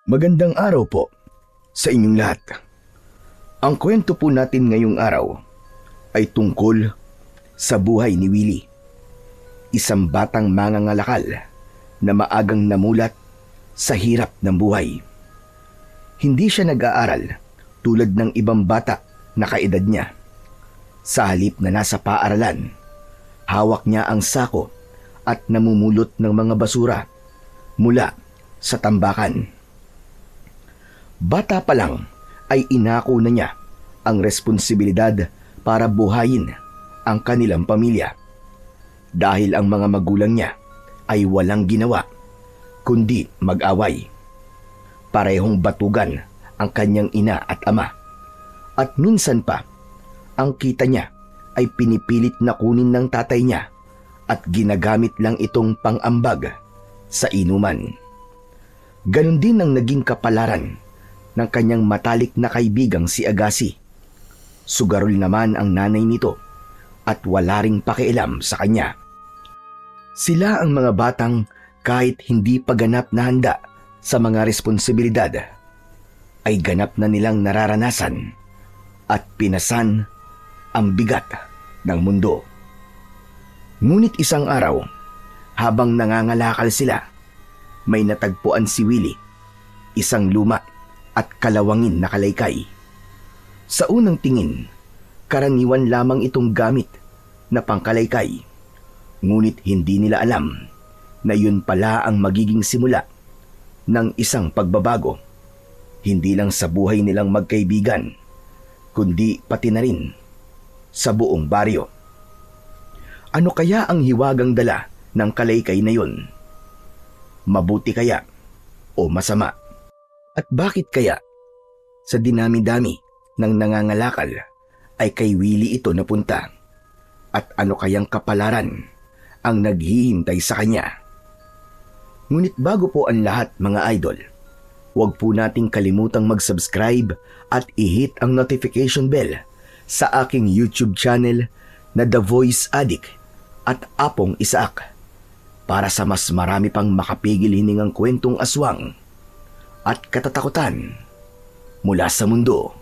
Magandang araw po sa inyong lahat. Ang kwento po natin ngayong araw ay tungkol sa buhay ni Willie, isang batang mangangalakal na maagang namulat sa hirap ng buhay. Hindi siya nag-aaral tulad ng ibang bata na kaedad niya. Sa halip na nasa paaralan, hawak niya ang sako at namumulot ng mga basura mula sa tambakan. Bata pa lang ay inako na niya ang responsibilidad para buhayin ang kanilang pamilya dahil ang mga magulang niya ay walang ginawa kundi mag-away. Parehong batugan ang kanyang ina at ama at minsan pa ang kita niya ay pinipilit na kunin ng tatay niya at ginagamit lang itong pang-ambag sa inuman. Ganon din ang naging kapalaran ng kanyang matalik na kaibigang si Agassi. Sugarol naman ang nanay nito at wala ring pakialam sa kanya. Sila ang mga batang kahit hindi pa ganap na handa sa mga responsibilidad, ay ganap na nilang nararanasan at pinasan ang bigat ng mundo. Ngunit isang araw, habang nangangalakal sila, may natagpuan si Willie, isang luma at kalawangin na kalaykay. Sa unang tingin, karaniwan lamang itong gamit na pangkalaykay. Ngunit hindi nila alam na yun pala ang magiging simula ng isang pagbabago. Hindi lang sa buhay nilang magkaibigan, kundi pati na rin sa buong baryo. Ano kaya ang hiwagang dala ng kalaykay na yun? Mabuti kaya o masama? At bakit kaya sa dinami-dami ng nangangalakal ay kay Willie ito napunta? At ano kayang kapalaran ang naghihintay sa kanya? Ngunit bago po ang lahat, mga idol, huwag po nating kalimutang mag-subscribe at i-hit ang notification bell sa aking YouTube channel na The Voice Addict at Apong Isaak para sa mas marami pang makapigil hiningang kwentong aswang at katatakutan mula sa mundo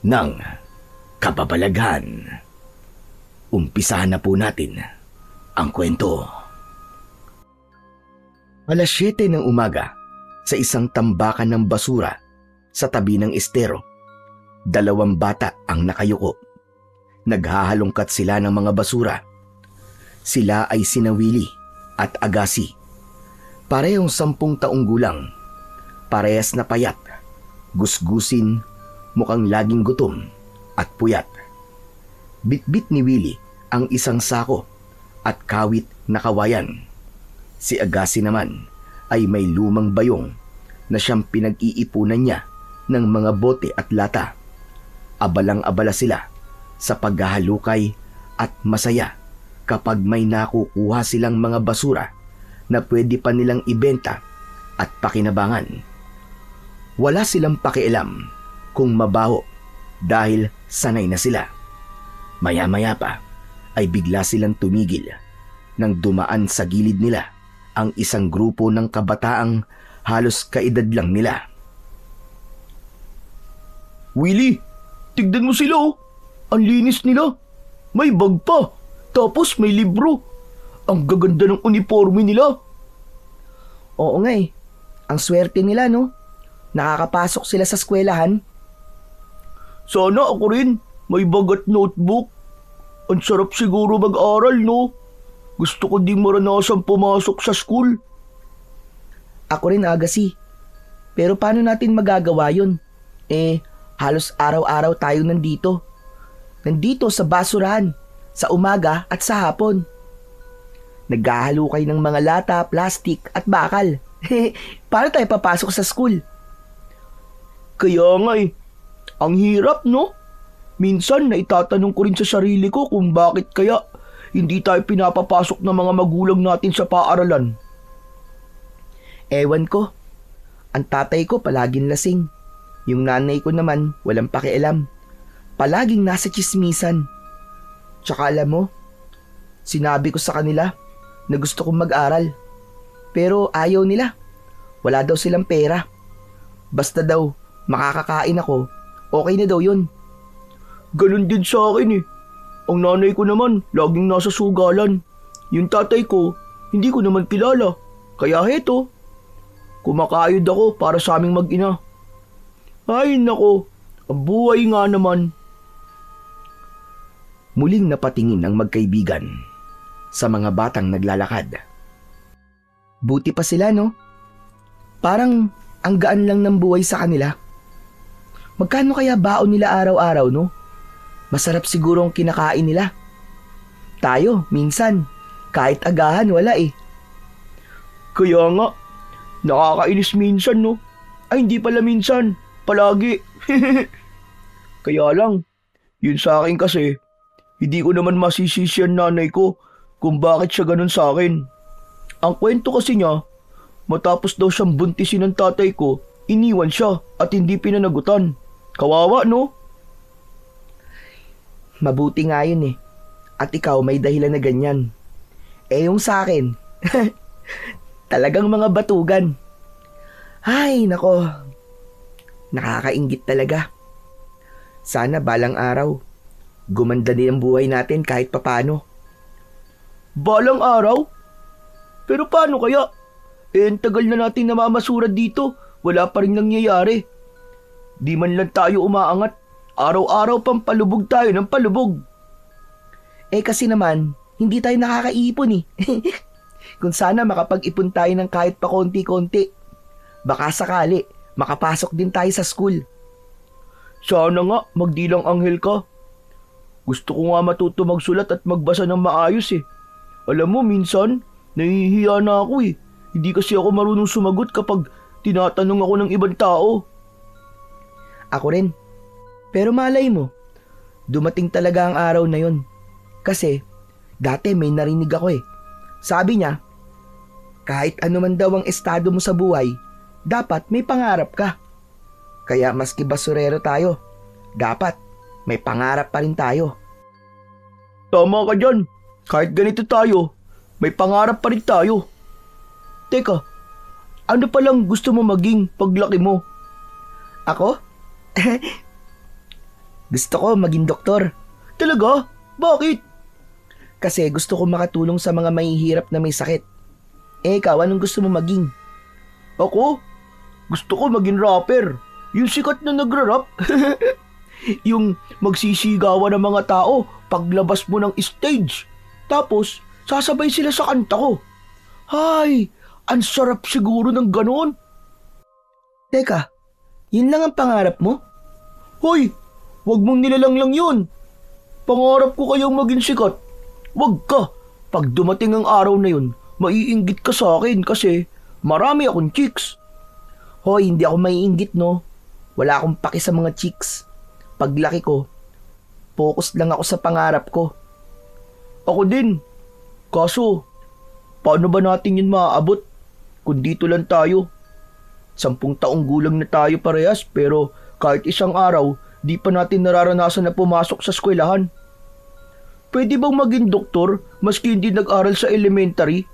ng kababalaghan. Umpisahan na po natin ang kwento. Alas 7 ng umaga, sa isang tambakan ng basura sa tabi ng estero, 2 bata ang nakayuko. Naghahalongkat sila ng mga basura. Sila ay sina Willie at Agassi. Parehong 10 taong gulang. Parehas na payat, gusgusin, mukhang laging gutom at puyat. Bitbit ni Willie ang isang sako at kawit na kawayan. Si Agassi naman ay may lumang bayong na siyang pinag-iipunan niya ng mga bote at lata. Abalang-abala sila sa paghahalukay at masaya kapag may nakukuha silang mga basura na pwede pa nilang ibenta at pakinabangan. Wala silang pakialam kung mabaho dahil sanay na sila. Maya-maya pa ay bigla silang tumigil nang dumaan sa gilid nila ang isang grupo ng kabataang halos kaedad lang nila. "Willie, tignan mo sila oh. Ang linis nila. May bag pa. Tapos may libro. Ang gaganda ng uniforme nila." Oo nga eh. Ang swerte nila, no? Nakakapasok sila sa eskwelahan. "Sana ako rin may bag at notebook. Ang sarap siguro mag-aral, no? Gusto ko ding maranasan pumasok sa school." Ako rin, Agassi. Pero paano natin magagawa yun? Halos araw-araw tayo nandito. Nandito sa basurahan, sa umaga at sa hapon. Naghahalukay ng mga lata, plastik at bakal. Paano tayo papasok sa school? Kaya nga eh, ang hirap, no? Minsan naitatanong ko rin sa sarili ko kung bakit kaya hindi tayo pinapapasok ng mga magulang natin sa paaralan. Ewan ko. Ang tatay ko palaging lasing. Yung nanay ko naman walang pakialam. Palaging nasa tsismisan. Tsaka alam mo, sinabi ko sa kanila na gusto kong mag-aral. Pero ayaw nila. Wala daw silang pera. Basta daw, makakakain ako, okay na daw yun. Ganun din sa akin eh. Ang nanay ko naman, laging nasa sugalan. Yung tatay ko, hindi ko naman kilala. Kaya heto, kumakayod ako para sa aming mag-ina. Ay nako, ang buhay nga naman. Muling napatingin ang magkaibigan sa mga batang naglalakad. Buti pa sila, no? Parang ang gaan lang ng buhay sa kanila. Magkano kaya baon nila araw-araw, no? Masarap siguro ang kinakain nila. Tayo, minsan, kahit agahan, wala eh. Kaya nga, nakakainis minsan no. Ay hindi pala minsan, palagi. Kaya lang, yun sa akin kasi, hindi ko naman masisisi ang nanay ko kung bakit siya ganun sa akin. Ang kwento kasi niya, matapos daw siyang buntisin ng tatay ko, iniwan siya at hindi pinanagutan. Kawawa no? Mabuti nga yun eh. At ikaw may dahilan na ganyan. Eh yung sa akin, talagang mga batugan. Ay nako, nakakainggit talaga. Sana balang araw, gumanda din ang buhay natin kahit papano. Balang araw? Pero paano kaya? Eh, ang tagal na natin namamasurad dito, wala pa rin nangyayari. Di man lang tayo umaangat, araw-araw pang palubog tayo ng palubog. Eh kasi naman, hindi tayo nakakaipon eh. Kung sana makapag-ipon tayo ng kahit pa konti-konti, baka sakali, makapasok din tayo sa school. Sana nga, magdilang anghel ka. Gusto ko nga matuto magsulat at magbasa ng maayos eh. Alam mo, minsan, nahihiya na ako eh. Hindi kasi ako marunong sumagot kapag tinatanong ako ng ibang tao. Ako rin. Pero malay mo, dumating talaga ang araw na yon. Kasi, dati may narinig ako eh. Sabi niya, kahit ano man daw ang estado mo sa buhay, dapat may pangarap ka. Kaya maski basurero tayo, dapat may pangarap pa rin tayo. Tama ka dyan. Kahit ganito tayo, may pangarap pa rin tayo. Teka, ano palang gusto mo maging paglaki mo? Ako? Gusto ko maging doktor. Talaga? Bakit? Kasi gusto ko makatulong sa mga mahihirap na may sakit. Eh ikaw, anong gusto mo maging? Ako? Gusto ko maging rapper. Yung sikat na nagra-rap. Yung magsisigawan ng mga tao paglabas mo ng stage. Tapos, sasabay sila sa kanta ko. Hay, ang sarap siguro ng ganon. Teka, yun lang ang pangarap mo? Hoy, wag mong nilalang lang yun. Pangarap ko kayong maging sikat. Wag ka. Pag dumating ang araw na yun, maiinggit ka sa akin kasi marami akong chicks. Hoy, hindi ako maiinggit no. Wala akong paki sa mga chicks. Paglaki ko, focus lang ako sa pangarap ko. Ako din. Kaso, paano ba natin yun maaabot kung dito lang tayo? 10 taong gulang na tayo parehas pero kahit isang araw, di pa natin nararanasan na pumasok sa eskwelahan. Pwede bang maging doktor maski hindi nag-aral sa elementary?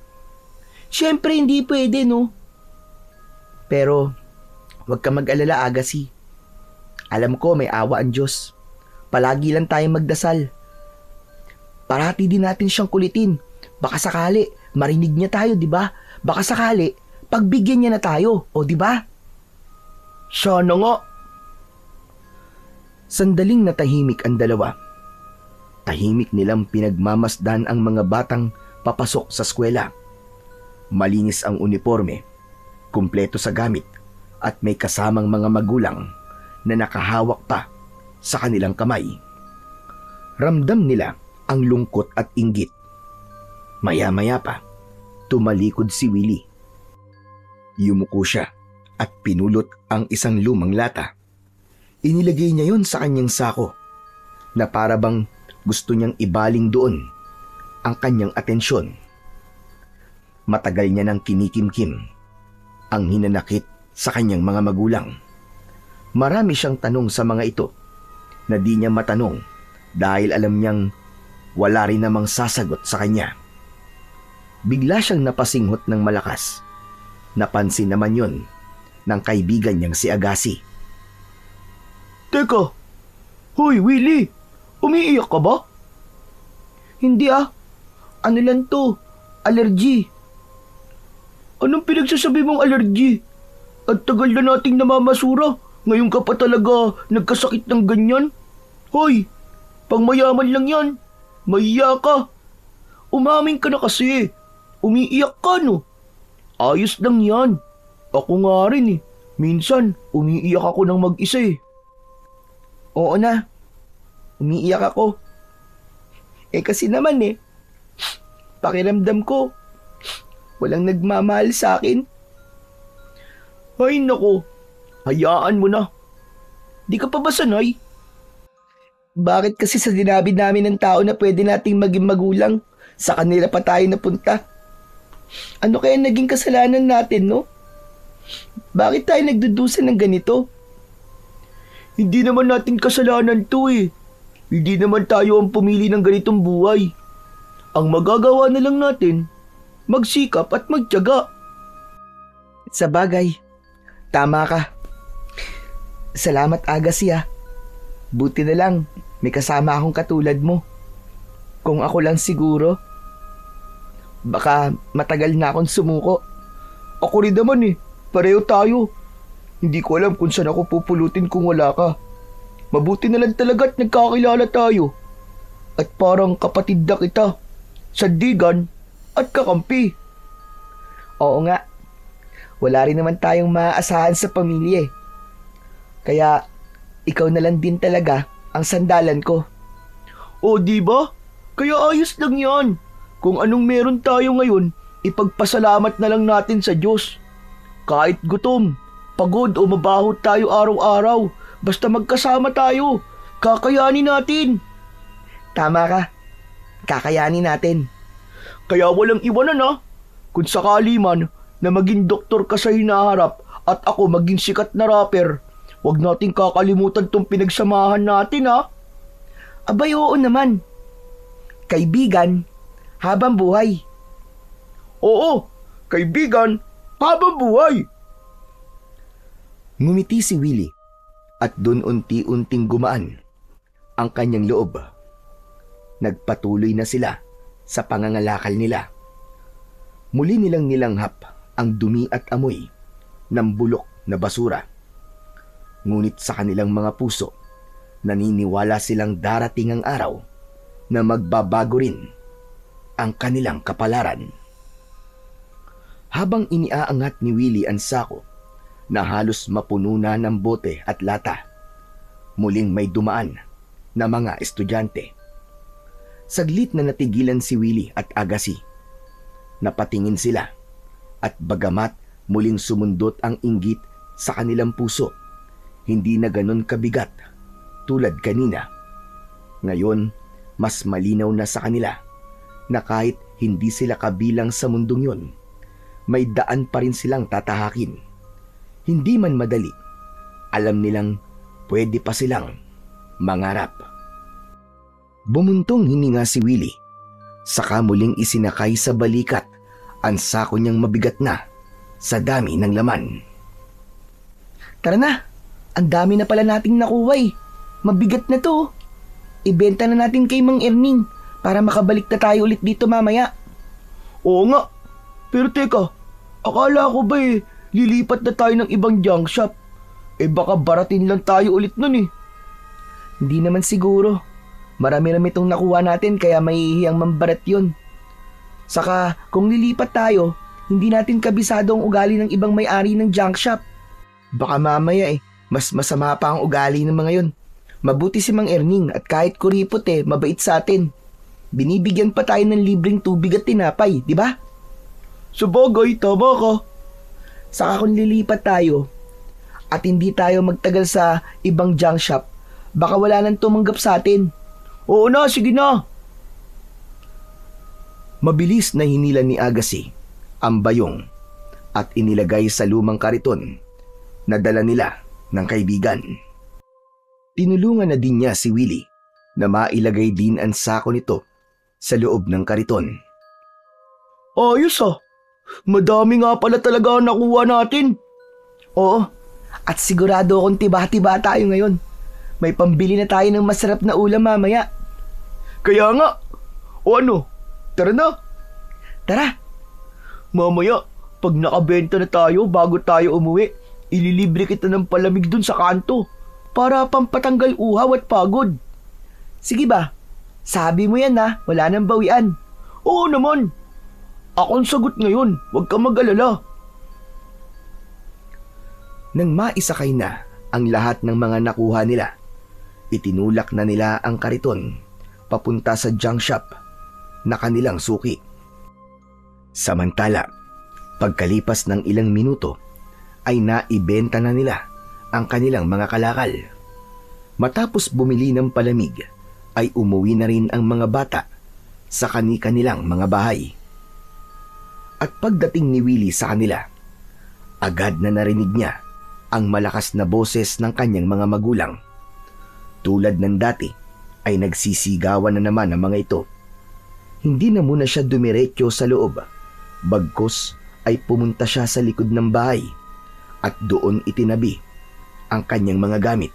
Siyempre hindi pwede no. Pero, huwag ka mag-alala Agassi. Alam ko may awa ang Diyos. Palagi lang tayong magdasal. Parati din natin siyang kulitin. Baka sakali, marinig niya tayo, di ba? Baka sakali, pagbigyan niya na tayo, o di ba? Sana nga. Sandaling natahimik ang dalawa. Tahimik nilang pinagmamasdan ang mga batang papasok sa eskwela. Malinis ang uniforme, kumpleto sa gamit, at may kasamang mga magulang na nakahawak pa sa kanilang kamay. Ramdam nila ang lungkot at inggit. Maya-maya pa, tumalikod si Willie. Yumuko siya at pinulot ang isang lumang lata. Inilagay niya yon sa kanyang sako na para bang gusto niyang ibaling doon ang kanyang atensyon. Matagal niya nang kinikimkim ang hinanakit sa kanyang mga magulang. Marami siyang tanong sa mga ito na di niya matanong dahil alam niyang wala rin namang sasagot sa kanya. Bigla siyang napasinghot ng malakas. Napansin naman yon ng kaibigan niyang si Agassi. Teka, hoy Willie, umiiyak ka ba? Hindi ah. Ano lang to? Allergy. Anong pinagsasabi mong allergy? At tagal na nating namamasura. Ngayon ka pa talaga nagkasakit ng ganyan? Hoy, pangmayaman lang yan. Mahiya ka. Umamin ka na kasi. Umiiyak ka no. Ayos lang yan. Ako nga rin eh. Minsan, umiiyak ako ng mag-isa eh. Oo na. Umiiyak ako. Kasi naman pakiramdam ko, walang nagmamahal sa akin. Ay nako, hayaan mo na. Di ka pa ba sanay? Bakit kasi sa dinabi namin ng tao na pwede nating maging magulang, sa kanila pa tayo napunta? Ano kaya naging kasalanan natin, no? Bakit tayo nagdudusa ng ganito? Hindi naman natin kasalanan to eh. Hindi naman tayo ang pumili ng ganitong buhay. Ang magagawa na lang natin, magsikap at magtiyaga. Sa bagay, tama ka. Salamat Agassi ah. Buti na lang, may kasama akong katulad mo. Kung ako lang siguro, baka matagal na akong sumuko. Ako rin naman eh, pareho tayo. Hindi ko alam kung saan ako pupulutin kung wala ka. Mabuti na lang talaga't nagkakilala tayo. At parang kapatid na kita, sandigan at kakampi. Oo nga, wala rin naman tayong maaasahan sa pamilya eh. Kaya ikaw na lang din talaga ang sandalan ko. O di ba? Kaya ayos lang yan. Kung anong meron tayo ngayon, ipagpasalamat na lang natin sa Diyos. Kahit gutom, pagod o mabaho tayo araw-araw, basta magkasama tayo, kakayanin natin. Tama ka, kakayanin natin. Kaya walang iwanan ha. Kung sakali man na maging doktor ka sa hinaharap at ako maging sikat na rapper, huwag nating kakalimutan tong pinagsamahan natin ha. Abay oo naman. Kaibigan, habang buhay. Oo, kaibigan, habang buhay. Ngumiti si Willie at dun unti-unting gumaan ang kanyang loob. Nagpatuloy na sila sa pangangalakal nila. Muli nilang nilanghap ang dumi at amoy ng bulok na basura. Ngunit sa kanilang mga puso, naniniwala silang darating ang araw na magbabago rin ang kanilang kapalaran. Habang iniaangat ni Willie ang sako na halos mapuno na ng bote at lata, muling may dumaan na mga estudyante. Saglit na natigilan si Willie at Agassi. Napatingin sila at bagamat muling sumundot ang inggit sa kanilang puso, hindi na ganon kabigat tulad kanina. Ngayon, mas malinaw na sa kanila na kahit hindi sila kabilang sa mundong yon, may daan pa rin silang tatahakin. Hindi man madali, alam nilang pwede pa silang mangarap. Bumuntong hininga si Willie, saka muling isinakay sa balikat ang sako niyang mabigat na sa dami ng laman. Tara na, ang dami na pala nating nakuha eh. Mabigat na to. Ibenta na natin kay Mang Erning para makabalik na tayo ulit dito mamaya. Oo nga, pero teka, akala ko ba lilipat na tayo ng ibang junk shop? Baka baratin lang tayo ulit nun eh. Hindi naman siguro. Marami-rami itong nakuha natin kaya mahihiyang mambarat yun. Saka kung lilipat tayo, hindi natin kabisado ang ugali ng ibang may-ari ng junk shop. Baka mamaya mas masama pa ang ugali ng mga yun. Mabuti si Mang Erning at kahit kuripot mabait sa atin. Binibigyan pa tayo ng libreng tubig at tinapay, di ba? Sabagay, tama ka. Saka kung lilipat tayo at hindi tayo magtagal sa ibang junk shop, baka wala nang tumanggap sa atin. Oo na, sige na. Mabilis na hinila ni Agassi ang bayong at inilagay sa lumang kariton na dala nila ng kaibigan. Tinulungan na din niya si Willie na mailagay din ang sako nito sa loob ng kariton. Ayos ah. Madami nga pala talaga ang nakuha natin. Oo, at sigurado akong tiba-tiba tayo ngayon. May pambili na tayo ng masarap na ulam mamaya. Kaya nga. O ano, tara na. Tara, Mamaya, pag nakabenta na tayo bago tayo umuwi, ililibre kita ng palamig dun sa kanto para pampatanggal uhaw at pagod. sige ba? Sabi mo yan ha, wala nang bawian. Oo naman. Ako ang sagot ngayon, huwag kang mag-alala. Nang maisakay na ang lahat ng mga nakuha nila, itinulak na nila ang kariton papunta sa junk shop na kanilang suki. Samantala, pagkalipas ng ilang minuto, ay naibenta na nila ang kanilang mga kalakal. Matapos bumili ng palamig, ay umuwi na rin ang mga bata sa kani-kanilang mga bahay. At pagdating ni Willie sa kanila, agad na narinig niya ang malakas na boses ng kanyang mga magulang. Tulad ng dati, ay nagsisigawan na naman ang mga ito. Hindi na muna siya dumiretso sa loob, bagkus ay pumunta siya sa likod ng bahay at doon itinabi ang kanyang mga gamit.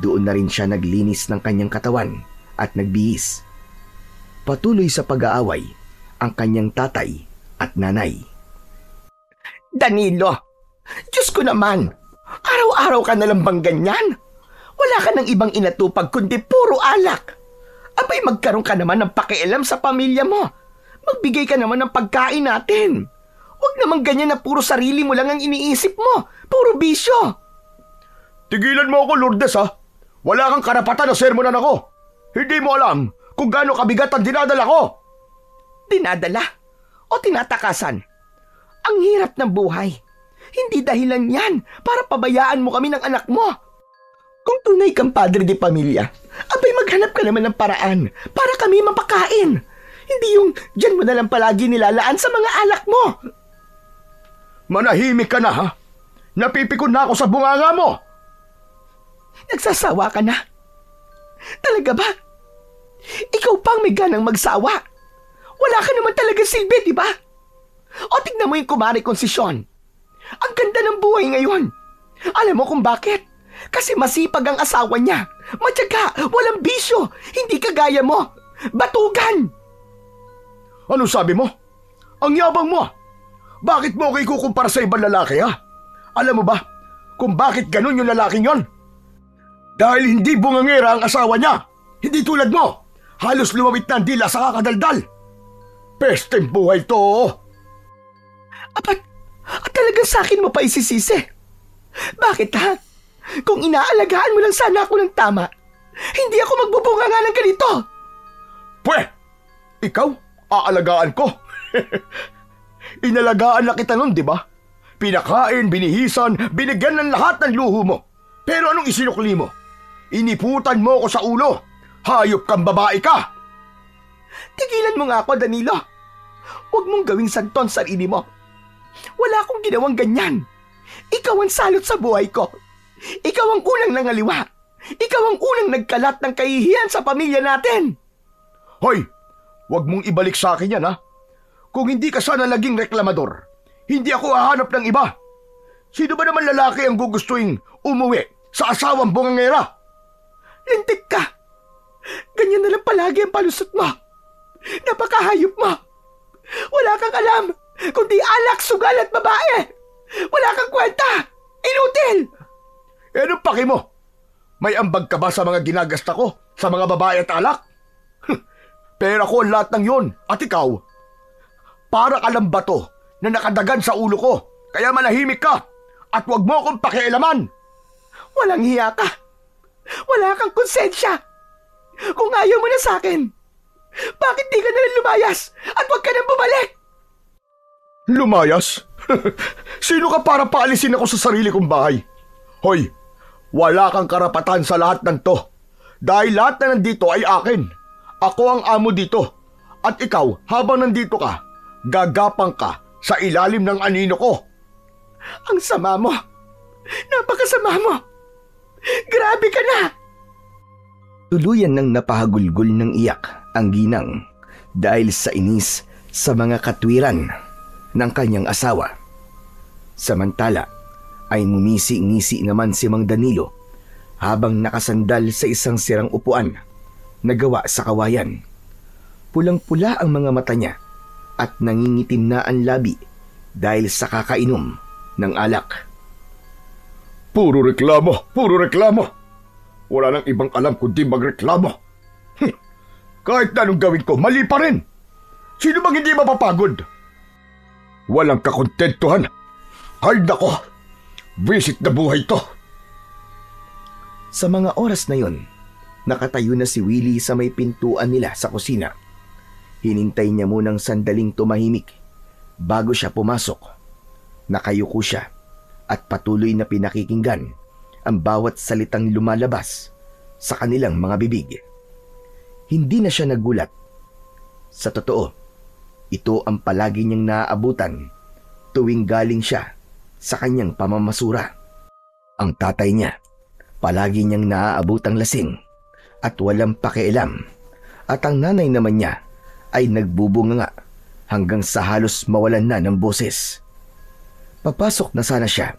Doon na rin siya naglinis ng kanyang katawan at nagbihis. Patuloy sa pag-aaway ang kanyang tatay at nanay. Danilo, Diyos ko naman, araw-araw ka na lang bang ganyan? Wala ka ng ibang inatupag kundi puro alak. Abay, magkaroon ka naman ng pakialam sa pamilya mo. Magbigay ka naman ng pagkain natin. Huwag naman ganyan na puro sarili mo lang ang iniisip mo. Puro bisyo. Tigilan mo ako, Lourdes ha. Wala kang karapatan na sermonan ako. Hindi mo alam kung gaano kabigat ang dinadala ko. Dinadala o tinatakasan? Ang hirap ng buhay. Hindi dahilan yan para pabayaan mo kami ng anak mo. Kung tunay kang padre de pamilya, abay maghanap ka naman ng paraan para kami mapakain. Hindi yung dyan mo na lang palagi nilalaan sa mga alak mo. Manahimik ka na ha. Napipikon na ako sa bunganga mo. Nagsasawa ka na? Talaga ba? Ikaw pang may ganang magsawa. Wala ka naman talaga silbi, di ba? O tignan mo yung kumari kong si Sean. Ang ganda ng buhay ngayon. Alam mo kung bakit? Kasi masipag ang asawa niya. Matyaga, walang bisyo. Hindi kagaya mo. Batugan! Ano sabi mo? Ang yabang mo. Bakit mo ako ikukumpara sa ibang lalaki ha? Alam mo ba kung bakit ganun yung lalaking yon? Dahil hindi bungangera ang asawa niya. Hindi tulad mo. Halos lumawit na ang dila sa kakadaldal. Pesteng buhay to. At talagang sa akin mo pa isisisi. Bakit ha? Kung inaalagaan mo lang sana ako ng tama, hindi ako magbubunga nga ng ganito. Pwe! Ikaw? Aalagaan ko? Inalagaan na kita nun, di ba? Pinakain, binihisan, binigyan ng lahat ng luho mo. Pero anong isinukli mo? Iniputan mo ko sa ulo. Hayop kang babae ka! Tigilan mo nga ako, Danilo. Huwag mong gawing santon sarili mo. Wala akong ginawang ganyan. Ikaw ang salot sa buhay ko. Ikaw ang unang nangaliwa. Ikaw ang unang nagkalat ng kahihiyan sa pamilya natin. Hoy! Huwag mong ibalik sa akin yan, ha? Kung hindi ka sana naging reklamador, hindi ako hahanap ng iba. Sino ba naman lalaki ang gugustuhin umuwi sa asawang bungangera? Lintik ka! Ganyan na lang palagi ang palusot mo. Napakahayop mo. Wala kang alam, kundi alak, sugal at babae. Wala kang kwenta. Inutil! Anong paki mo? May ambag ka ba sa mga ginagasta ko sa mga babae at alak? Pera ko lahat ng yon. At ikaw, para ka lang bato na nakadagan sa ulo ko. Kaya manahimik ka at huwag mo akong pakialaman. Walang hiya ka. Wala kang konsensya. Kung ayaw mo na sa akin, bakit di ka na rin lumayas at huwag ka nang bumalik? Lumayas? Sino ka para paalisin ako sa sarili kong bahay? Hoy, wala kang karapatan sa lahat ng to. Dahil lahat na nandito ay akin. Ako ang amo dito. At ikaw, habang nandito ka, gagapang ka sa ilalim ng anino ko. Ang sama mo. Napakasama mo. Grabe ka na. Tuluyan nang napahagulgol ng iyak ang ginang dahil sa inis sa mga katwiran ng kanyang asawa. Samantala, ay ngumisi-ngisi naman si Mang Danilo habang nakasandal sa isang sirang upuan na gawa sa kawayan. Pulang-pula ang mga mata niya at nangingitim na ang labi dahil sa kakainom ng alak. Puro reklamo, puro reklamo. Wala nang ibang alam kundi magreklamo. Kahit na anong gawin ko, mali pa rin. Sino bang hindi mapapagod? Walang kakontentuhan. Ay nako, visit na buhay to. Sa mga oras na yon, nakatayo na si Willie sa may pintuan nila sa kusina. Hinintay niya munang sandaling tumahimik bago siya pumasok. Nakayuko siya at patuloy na pinakikinggan ang bawat salitang lumalabas sa kanilang mga bibig. Hindi na siya nagulat. Sa totoo, ito ang palagi niyang naaabutan tuwing galing siya sa kanyang pamamasura. Ang tatay niya, palagi niyang naaabutang lasing at walang pakialam, at ang nanay naman niya ay nagbubunga hanggang sa halos mawalan na ng boses. Papasok na sana siya,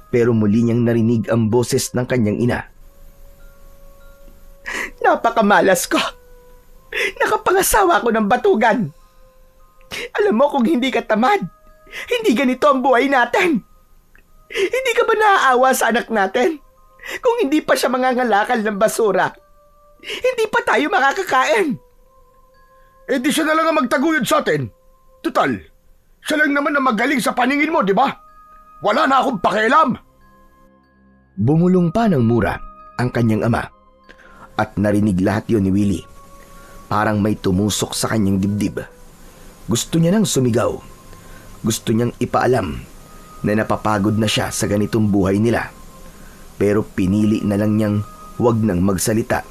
pero muli niyang narinig ang boses ng kanyang ina. Napakamalas ko. Nakapangasawa ko ng batugan. Alam mo kung hindi ka tamad, hindi ganito ang buhay natin. Hindi ka ba naaawa sa anak natin? Kung hindi pa siya mangangalakal ng basura, hindi pa tayo makakakain. Eh di siya na lang ang magtaguyod sa atin. Tutal, siya lang naman ang magaling sa paningin mo, di ba? Wala na akong pakialam. Bumulong pa ng mura ang kanyang ama at narinig lahat yon ni Willie. Parang may tumusok sa kanyang dibdib. Gusto niya nang sumigaw. Gusto niyang ipaalam na napapagod na siya sa ganitong buhay nila. Pero pinili na lang niyang huwag nang magsalita.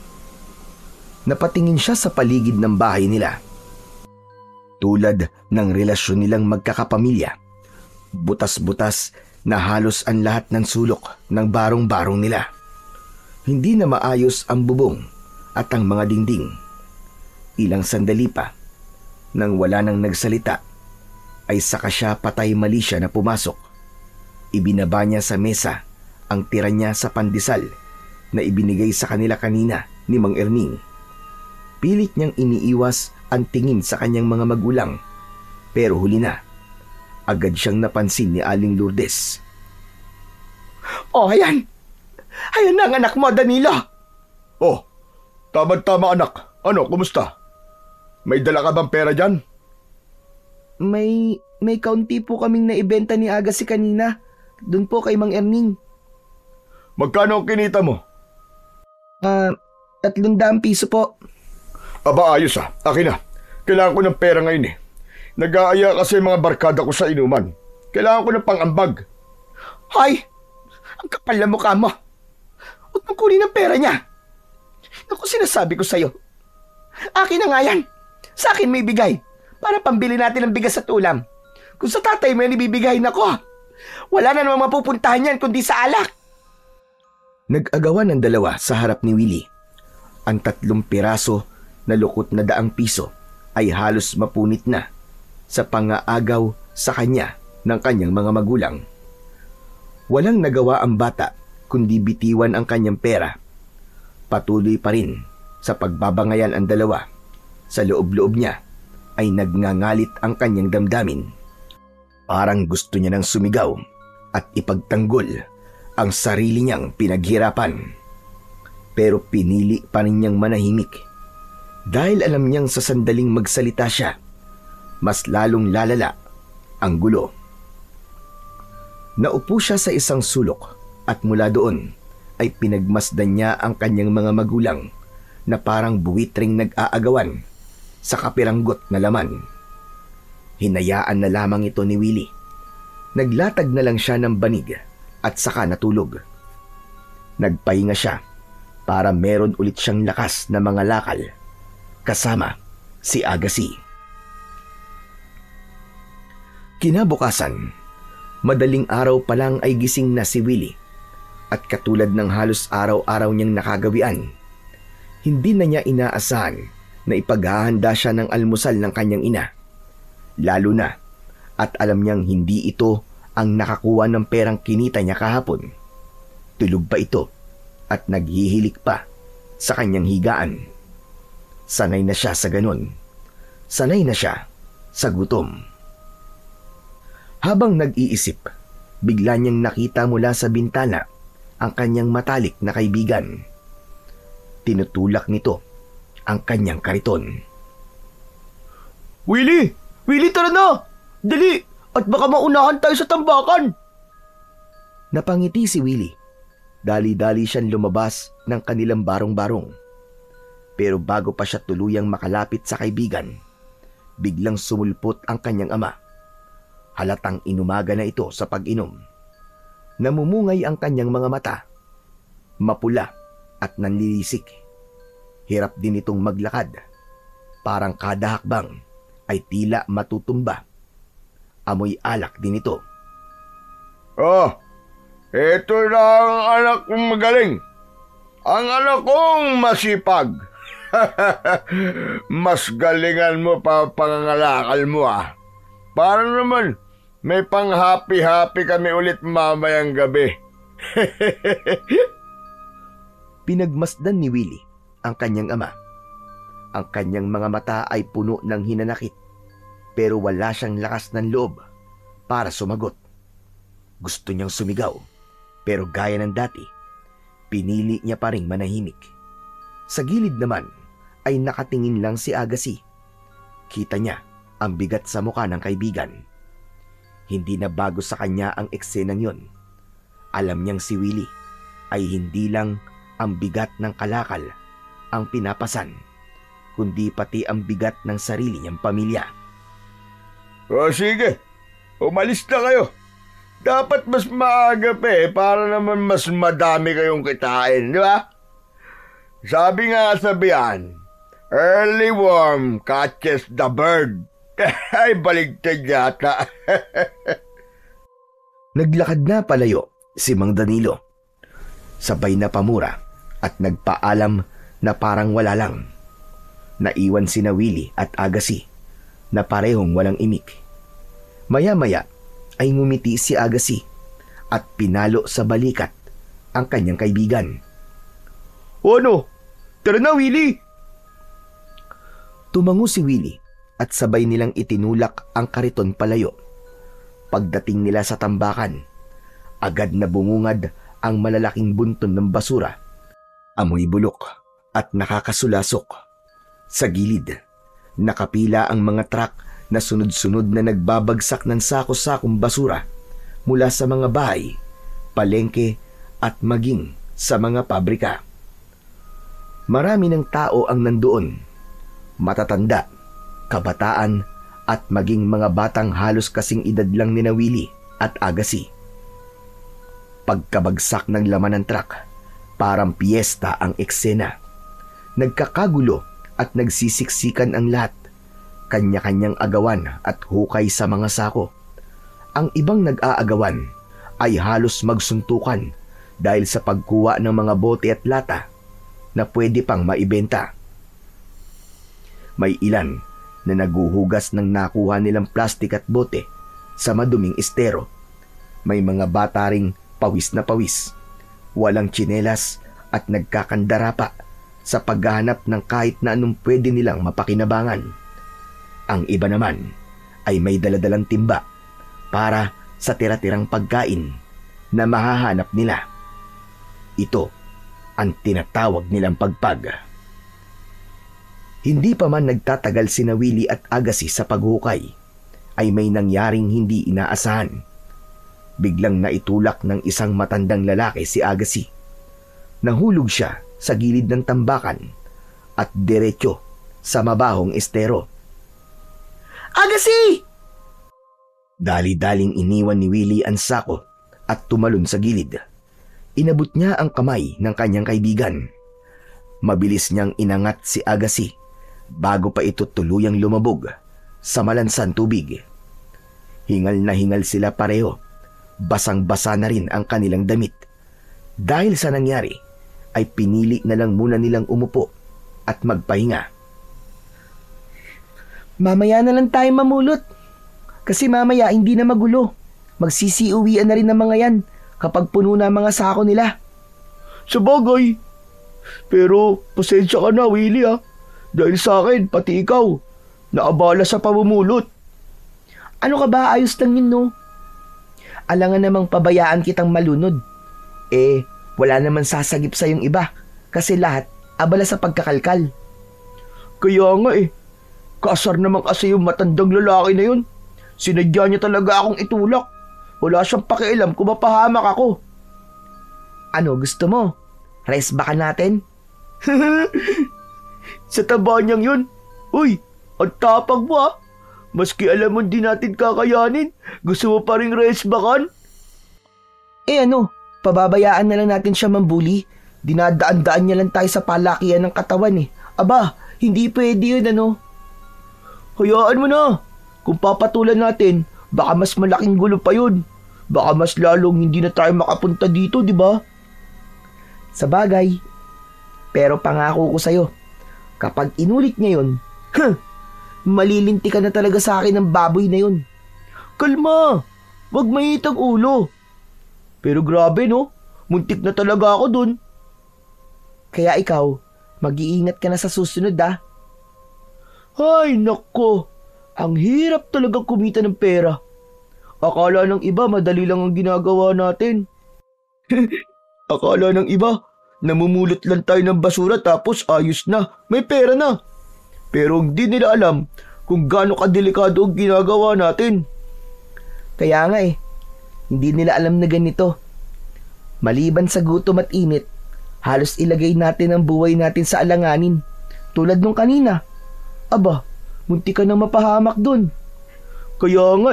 Napatingin siya sa paligid ng bahay nila. Tulad ng relasyon nilang magkakapamilya, butas-butas na halos ang lahat ng sulok ng barong-barong nila. Hindi na maayos ang bubong at ang mga dingding. Ilang sandali pa, nang wala nang nagsalita, ay saka siya patay mali siya na pumasok. Ibinaba niya sa mesa ang tira niya sa pandesal na ibinigay sa kanila kanina ni Mang Erning. Pilit niyang iniiwas ang tingin sa kanyang mga magulang, pero huli na. Agad siyang napansin ni Aling Lourdes. Oh, ayan! Ayan na ang anak mo, Danilo! Oh, tama-tama anak. Ano, kumusta? May dala ka bang pera dyan? May kaunti po kaming naibenta ni Agassi kanina. Doon po kay Mang Erning. Magkano ang kinita mo? 300 piso po. Aba ayos akin na. Kailangan ko ng pera ngayon eh. Nag-aaya kasi mga barkada ko sa inuman. Kailangan ko ng pang-ambag. Hoy! Ang kapal na mukha mo. Huwag mong kunin ang pera niya. Naku, sinasabi ko sa'yo. Akin na nga yan. Sa akin may bigay. Para pambili natin ng bigas at ulam. Kung sa tatay mo yan ibibigay, nako. Wala na namang mapupuntahan yan kundi sa alak. Nag-agawan ng dalawa sa harap ni Willie. Ang 3 piraso na lukot na 100 piso ay halos mapunit na sa pangaagaw sa kanya ng kanyang mga magulang. Walang nagawa ang bata kundi bitiwan ang kanyang pera. Patuloy pa rin sa pagbabangayan ang dalawa. Sa loob-loob niya ay nagngangalit ang kanyang damdamin. Parang gusto niya nang sumigaw at ipagtanggol ang sarili niyang pinaghirapan. Pero pinili pa rin niyang manahimik dahil alam niyang sa sandaling magsalita siya, mas lalong lalala ang gulo. Naupo siya sa isang sulok at mula doon ay pinagmasdan niya ang kanyang mga magulang na parang buwitring nag-aagawan sa kapiranggot na laman. Hinayaan na lamang ito ni Willie. Naglatag na lang siya ng banig at saka natulog. Nagpahinga siya para meron ulit siyang lakas na mga lakal kasama si Agassi. Kinabukasan, madaling araw pa lang ay gising na si Willie at katulad ng halos araw-araw niyang nakagawian, hindi na niya inaasahan na ipaghahanda siya ng almusal ng kanyang ina. Lalo na at alam niyang hindi ito ang nakakuha ng perang kinita niya kahapon. Tulog pa ito at naghihilik pa sa kanyang higaan. Sanay na siya sa ganun. Sanay na siya sa gutom. Habang nag-iisip, bigla niyang nakita mula sa bintana ang kanyang matalik na kaibigan. Tinutulak nito ang kanyang kariton. Willie! Willie, tara na! Dali! At baka maunahan tayo sa tambakan! Napangiti si Willie. Dali-dali siyang lumabas ng kanilang barong-barong. Pero bago pa siya tuluyang makalapit sa kaibigan, biglang sumulpot ang kanyang ama. Halatang inumaga na ito sa pag-inom. Namumungay ang kanyang mga mata. Mapula at nanlilisik. Hirap din itong maglakad. Parang kada hakbang ay tila matutumba. Amoy alak din ito. Oh, ito na ang anak kong magaling. Ang anak kong masipag. Mas galingan mo pa ang pangangalakal mo ah. Para naman may pang-happy-happy kami ulit mamayang gabi. Pinagmasdan ni Willie ang kanyang ama. Ang kanyang mga mata ay puno ng hinanakit, pero wala siyang lakas ng loob para sumagot. Gusto niyang sumigaw, pero gaya ng dati, pinili niya pa ring manahimik. Sa gilid naman ay nakatingin lang si Agassi. Kita niya ang bigat sa mukha ng kaibigan. Hindi na bago sa kanya ang eksenang yon. Alam niyang si Willie ay hindi lang ang bigat ng kalakal ang pinapasan, kundi pati ang bigat ng sarili niyang pamilya. O sige, umalis na kayo. Dapat mas maaga pa para naman mas madami kayong kitain, di ba? Sabi nga sabihan, early worm catches the bird. Ay, baligtad yata. Naglakad na palayo si Mang Danilo. Sabay na pamura at nagpaalam na parang wala lang. Naiwan sina Willie at Agassi na parehong walang imik. Maya-maya ay ngumiti si Agassi at pinalo sa balikat ang kanyang kaibigan. O ano? Tara na, Willie! Tumango si Willie at sabay nilang itinulak ang kariton palayo. Pagdating nila sa tambakan, agad na bumungad ang malalaking bunton ng basura. Amoy bulok at nakakasulasok. Sa gilid, nakapila ang mga truck na sunod-sunod na nagbabagsak ng sako-sakong basura mula sa mga bahay, palengke at maging sa mga pabrika. Marami ng tao ang nandoon. Matatanda, kabataan at maging mga batang halos kasing edad lang ni Willie at Agassi. Pagkabagsak ng laman ng truck, parang piyesta ang eksena. Nagkakagulo at nagsisiksikan ang lahat. Kanya-kanyang agawan at hukay sa mga sako. Ang ibang nag-aagawan ay halos magsuntukan dahil sa pagkuha ng mga bote at lata na pwede pang maibenta. May ilan na naguhugas ng nakuha nilang plastik at bote sa maduming estero. May mga bata ring pawis na pawis, walang tsinelas at nagkakandara pa sa paghahanap ng kahit na anong pwede nilang mapakinabangan. Ang iba naman ay may daladalang timba para sa tira-tirang pagkain na mahahanap nila. Ito ang tinatawag nilang pagpag. Hindi pa man nagtatagal sina Willie at Agassi sa paghukay, ay may nangyaring hindi inaasahan. Biglang naitulak ng isang matandang lalaki si Agassi. Nahulog siya sa gilid ng tambakan at diretso sa mabahong estero. Agassi! Dali-daling iniwan ni Willie ang sako at tumalon sa gilid. Inabot niya ang kamay ng kanyang kaibigan. Mabilis niyang inangat si Agassi bago pa ito tuluyang lumabog sa malansang tubig. Hingal na hingal sila pareho. Basang-basa na rin ang kanilang damit. Dahil sa nangyari, ay pinili na lang muna nilang umupo at magpahinga. Mamaya na lang tayo mamulot. Kasi mamaya hindi na magulo. Magsisiuwian na rin ng mga yan kapag puno na ang mga sako nila. Sa bagay. Pero pasensya ka na, Willie ah. Dahil sa akin, pati ikaw, naabala sa pamumulot. Ano ka ba? Ayos lang yun, no? Alangan namang pabayaan kitang malunod. Wala naman sasagip sa yung iba kasi lahat abala sa pagkakalkal. Kaya nga Kasar naman kasi yung matandang lalaki na yun. Sinadya niya talaga akong itulak. Wala siyang pakialam kung mapahamak ako. Ano, gusto mo? Race ba ka natin? Sa taba niyang yun. Uy, ang tapang mo ah. Maski alam mo di natin kakayanin, gusto mo pa rin race bakan? Pababayaan na lang natin siya mambuli. Dinadaan-daan niya lang tayo sa palakihan ng katawan Aba, hindi pwede yun Hayaan mo na. Kung papatulan natin, baka mas malaking gulo pa yun. Baka mas lalong hindi na tayo makapunta dito, di ba? Sa bagay. Pero pangako ko sa'yo, kapag inulit niya yun, malilinti ka na talaga sa akin ng baboy na yun. Kalma! Wag mainit ang ulo. Pero grabe no, muntik na talaga ako dun. Kaya ikaw, mag-iingat ka na sa susunod Ay nako, ang hirap talaga kumita ng pera. Akala ng iba madali lang ang ginagawa natin. Akala ng iba, namumulot lang tayo ng basura tapos ayos na, may pera na. Pero hindi nila alam kung gaano kadelikado ang ginagawa natin. Kaya nga hindi nila alam na ganito. Maliban sa gutom at init, halos ilagay natin ang buhay natin sa alanganin. Tulad nung kanina. Aba, munti ka nang mapahamak dun. Kaya nga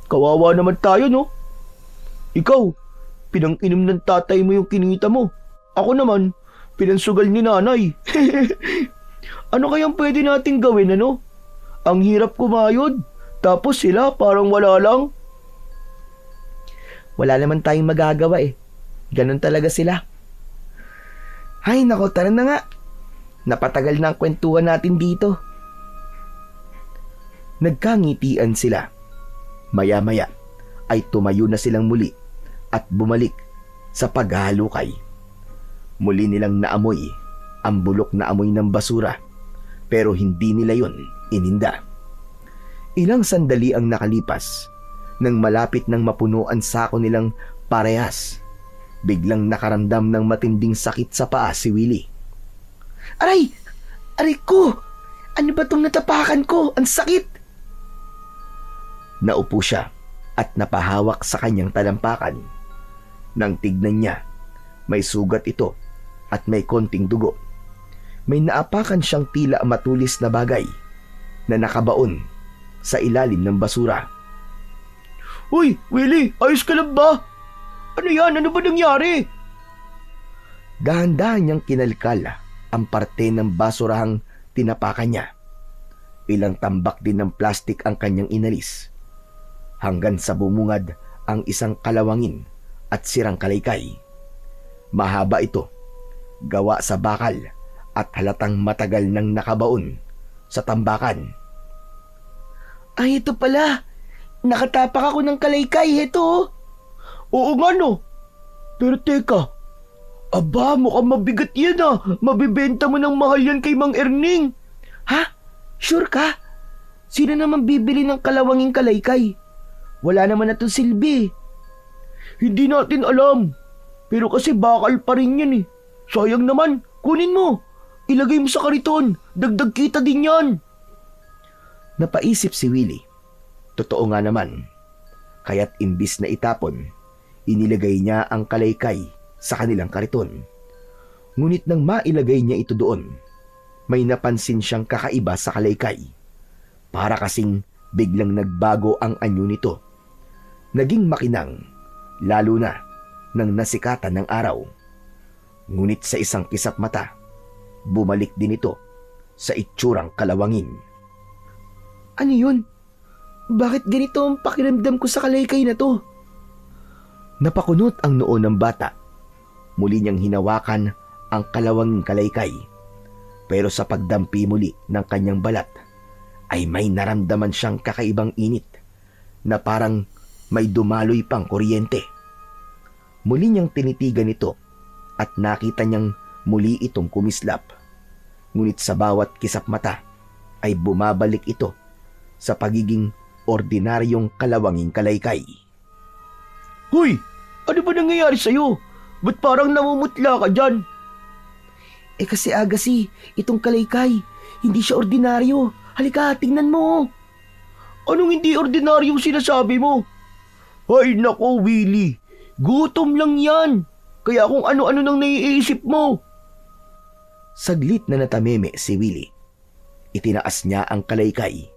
kawawa naman tayo no. Ikaw, pinang-inom ng tatay mo yung kinita mo. Ako naman, pinansugal ni nanay. Ano kayang pwede nating gawin Ang hirap kumayod. Tapos sila parang wala lang. Wala naman tayong magagawa Ganon talaga sila. Ay nako, tara na nga. Napatagal na ang kwentuhan natin dito. Nagkangitian sila. Maya-maya ay tumayo na silang muli at bumalik sa paghahalukay. Muli nilang naamoy ang bulok na amoy ng basura pero hindi nila yon ininda. Ilang sandali ang nakalipas nang malapit nang mapuno ang sako nilang parehas. Biglang nakaramdam ng matinding sakit sa paa si Willie. Aray! Aray ko! Ano ba tong natapakan ko? Ang sakit! Naupo siya at napahawak sa kanyang talampakan. Nang tignan niya, may sugat ito at may konting dugo. May naapakan siyang tila matulis na bagay na nakabaon sa ilalim ng basura. Uy, Willie, ayos ka lang ba? Ano yan? Ano ba nangyari? Dahan-dahan niyang kinalkal ang parte ng basurahang tinapakan niya. Ilang tambak din ng plastik ang kanyang inalis. Hanggang sa bumungad ang isang kalawangin at sirang kalaykay. Mahaba ito, gawa sa bakal at halatang matagal nang nakabaon sa tambakan. Ay, ito pala. Nakatapak ako ng kalaykay. Ito. Oo nga no. Pero teka, aba mukhang mabigat yan Mabibenta mo ng mahal yan kay Mang Erning. Ha? Sure ka? Sino naman bibili ng kalawanging kalaykay? Wala naman na itong silbi. Hindi natin alam. Pero kasi bakal pa rin yan Sayang naman, kunin mo. Ilagay mo sa kariton. Dagdag kita din yan. Napaisip si Willie. Totoo nga naman. Kaya't imbis na itapon, inilagay niya ang kalaykay sa kanilang kariton. Ngunit nang mailagay niya ito doon, may napansin siyang kakaiba sa kalaykay. Para kasing biglang nagbago ang anyo nito. Naging makinang, lalo na nang nasikatan ng araw. Ngunit sa isang kisap mata, bumalik din ito sa itsurang kalawangin. Ano yun? Bakit ganito ang pakiramdam ko sa kalaykay na to? Napakunot ang noo ng bata. Muli niyang hinawakan ang kalawanging kalaykay. Pero sa pagdampi muli ng kanyang balat, ay may naramdaman siyang kakaibang init na parang may dumaloy pang kuryente. Muli niyang tinitigan ito at nakita niyang muli itong kumislap. Ngunit sa bawat kisap mata ay bumabalik ito sa pagiging ordinaryong kalawanging kalaykay. Hoy! Ano ba nangyayari sa'yo? Ba't parang namumutla ka dyan? Kasi Agassi, itong kalaykay, hindi siya ordinaryo. Halika, tingnan mo. Anong hindi ordinaryong sinasabi mo? Ay nako, Willie. Gutom lang yan. Kaya kung ano-ano nang naiisip mo. Saglit na natameme si Willie. Itinaas niya ang kalaykay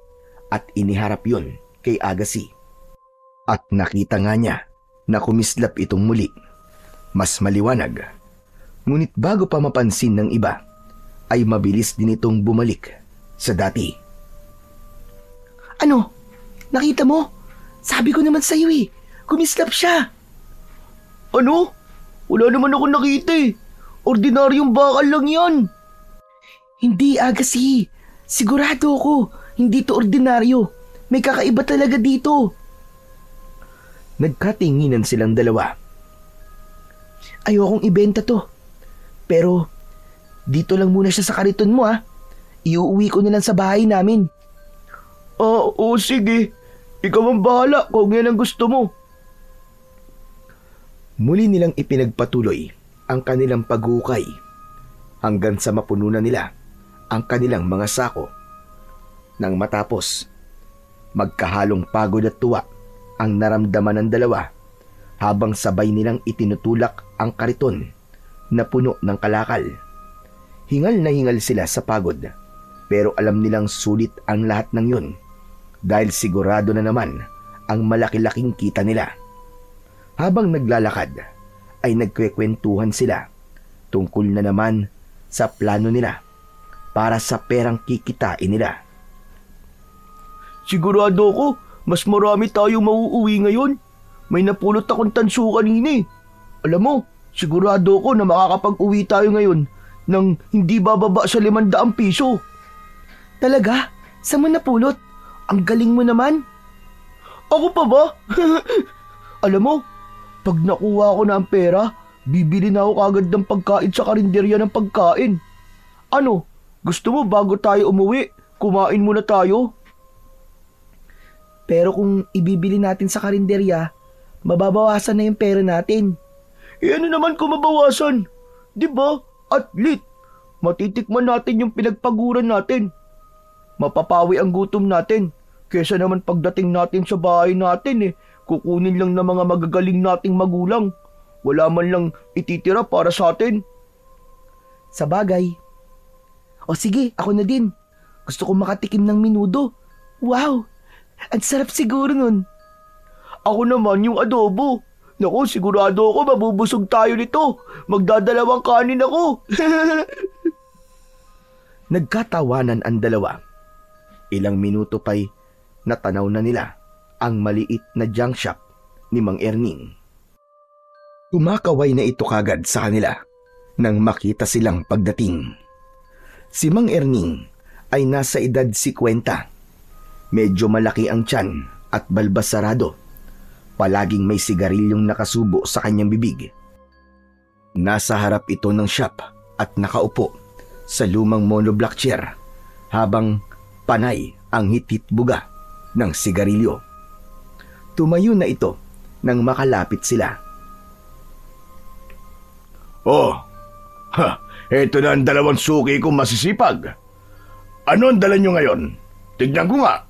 at iniharap yun kay Agassi. At nakita nga niya na kumislap itong muli. Mas maliwanag. Ngunit bago pa mapansin ng iba, ay mabilis din itong bumalik sa dati. Ano? Nakita mo? Sabi ko naman sa'yo kumislap siya. Ano? Wala naman ako nakita Ordinaryong bakal lang yan. Hindi, Agassi. Sigurado ako, hindi to ordinaryo. May kakaiba talaga dito. Nagkatinginan silang dalawa. Ayokong ibenta to. Pero, dito lang muna siya sa kariton mo Iuuwi ko na lang sa bahay namin. Oo, sige. Ikaw ang bahala kung yan ang gusto mo. Muli nilang ipinagpatuloy ang kanilang paghukay hanggang sa mapuno na nila ang kanilang mga sako. Nang matapos, magkahalong pagod at tuwa ang naramdaman ng dalawa habang sabay nilang itinutulak ang kariton na puno ng kalakal. Hingal na hingal sila sa pagod pero alam nilang sulit ang lahat ng yun dahil sigurado na naman ang malaki-laking kita nila. Habang naglalakad ay nagkwekwentuhan sila tungkol na naman sa plano nila para sa perang kikitain nila. Sigurado ako, mas marami tayong mauuwi ngayon. May napulot akong tanso kanina Alam mo, sigurado ako na makakapag-uwi tayo ngayon nang hindi bababa sa 500 piso. Talaga? Saan mo napulot? Ang galing mo naman. Ako pa ba? Alam mo, pag nakuha ko na ang pera, bibili na ako kagad ng pagkain sa karinderya ng pagkain. Ano, gusto mo bago tayo umuwi, kumain muna tayo? Pero kung ibibili natin sa karinderya, mababawasan na yung pera natin. Ano naman kung mabawasan? Diba? At least, matitikman natin yung pinagpaguran natin. Mapapawi ang gutom natin. Kesa naman pagdating natin sa bahay natin kukunin lang ng mga magagaling nating magulang. Wala man lang ititira para sa atin. Sa bagay. O sige, ako na din. Gusto ko makatikim ng minudo. Wow! Ang sarap siguro nun. Ako naman yung adobo. Naku, sigurado ako mabubusog tayo nito. Magdadalawang kanin ako. Nagkatawanan ang dalawa. Ilang minuto pa'y natanaw na nila ang maliit na junk shop ni Mang Erning. Kumakaway na ito kagad sa kanila nang makita silang pagdating. Si Mang Erning ay nasa edad 50. Medyo malaki ang tiyan at balbas sarado. Palaging may sigarilyong nakasubo sa kanyang bibig. Nasa harap ito ng shop at nakaupo sa lumang monoblock chair habang panay ang hitit-buga ng sigarilyo. Tumayo na ito nang makalapit sila. Oh, eto na ang 2 suki kong masisipag. Ano ang dala nyo ngayon? Tignan ko nga.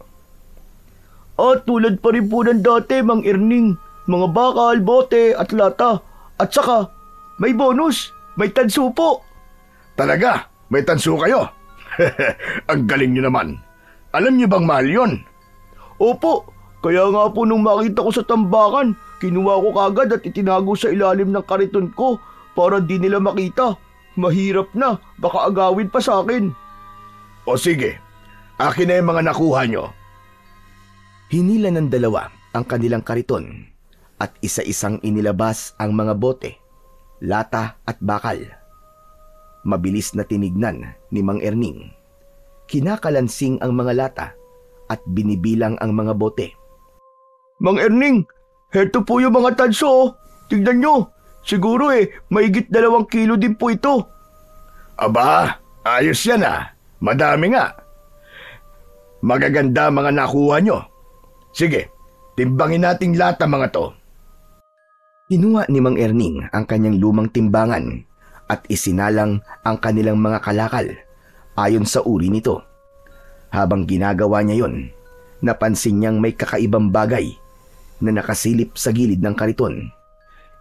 Tulad pa rin po ng dati, Mang Erning. Mga bakal, bote at lata. At saka, may bonus. May tanso po. Talaga? May tanso kayo? Ang galing nyo naman. Alam nyo bang mahal yun? Opo, kaya nga po nung makita ko sa tambakan, kinuha ko kagad at itinago sa ilalim ng kariton ko para di nila makita. Mahirap na, baka agawin pa sa akin. O sige, akin na yung mga nakuha nyo. Hinila ng dalawa ang kanilang kariton at isa-isang inilabas ang mga bote, lata at bakal. Mabilis na tinignan ni Mang Erning. Kinakalansing ang mga lata at binibilang ang mga bote. Mang Erning, Heto po yung mga tanso, oh. Tignan nyo. Siguro mahigit 2 kilo din po ito. Aba, ayos yan ah. Madami nga. Magaganda mga nakuha nyo. Sige, timbangin nating lahat ang mga to. Kinuha ni Mang Erning ang kanyang lumang timbangan at isinalang ang kanilang mga kalakal ayon sa uri nito. Habang ginagawa niya yon, napansin niyang may kakaibang bagay na nakasilip sa gilid ng kariton.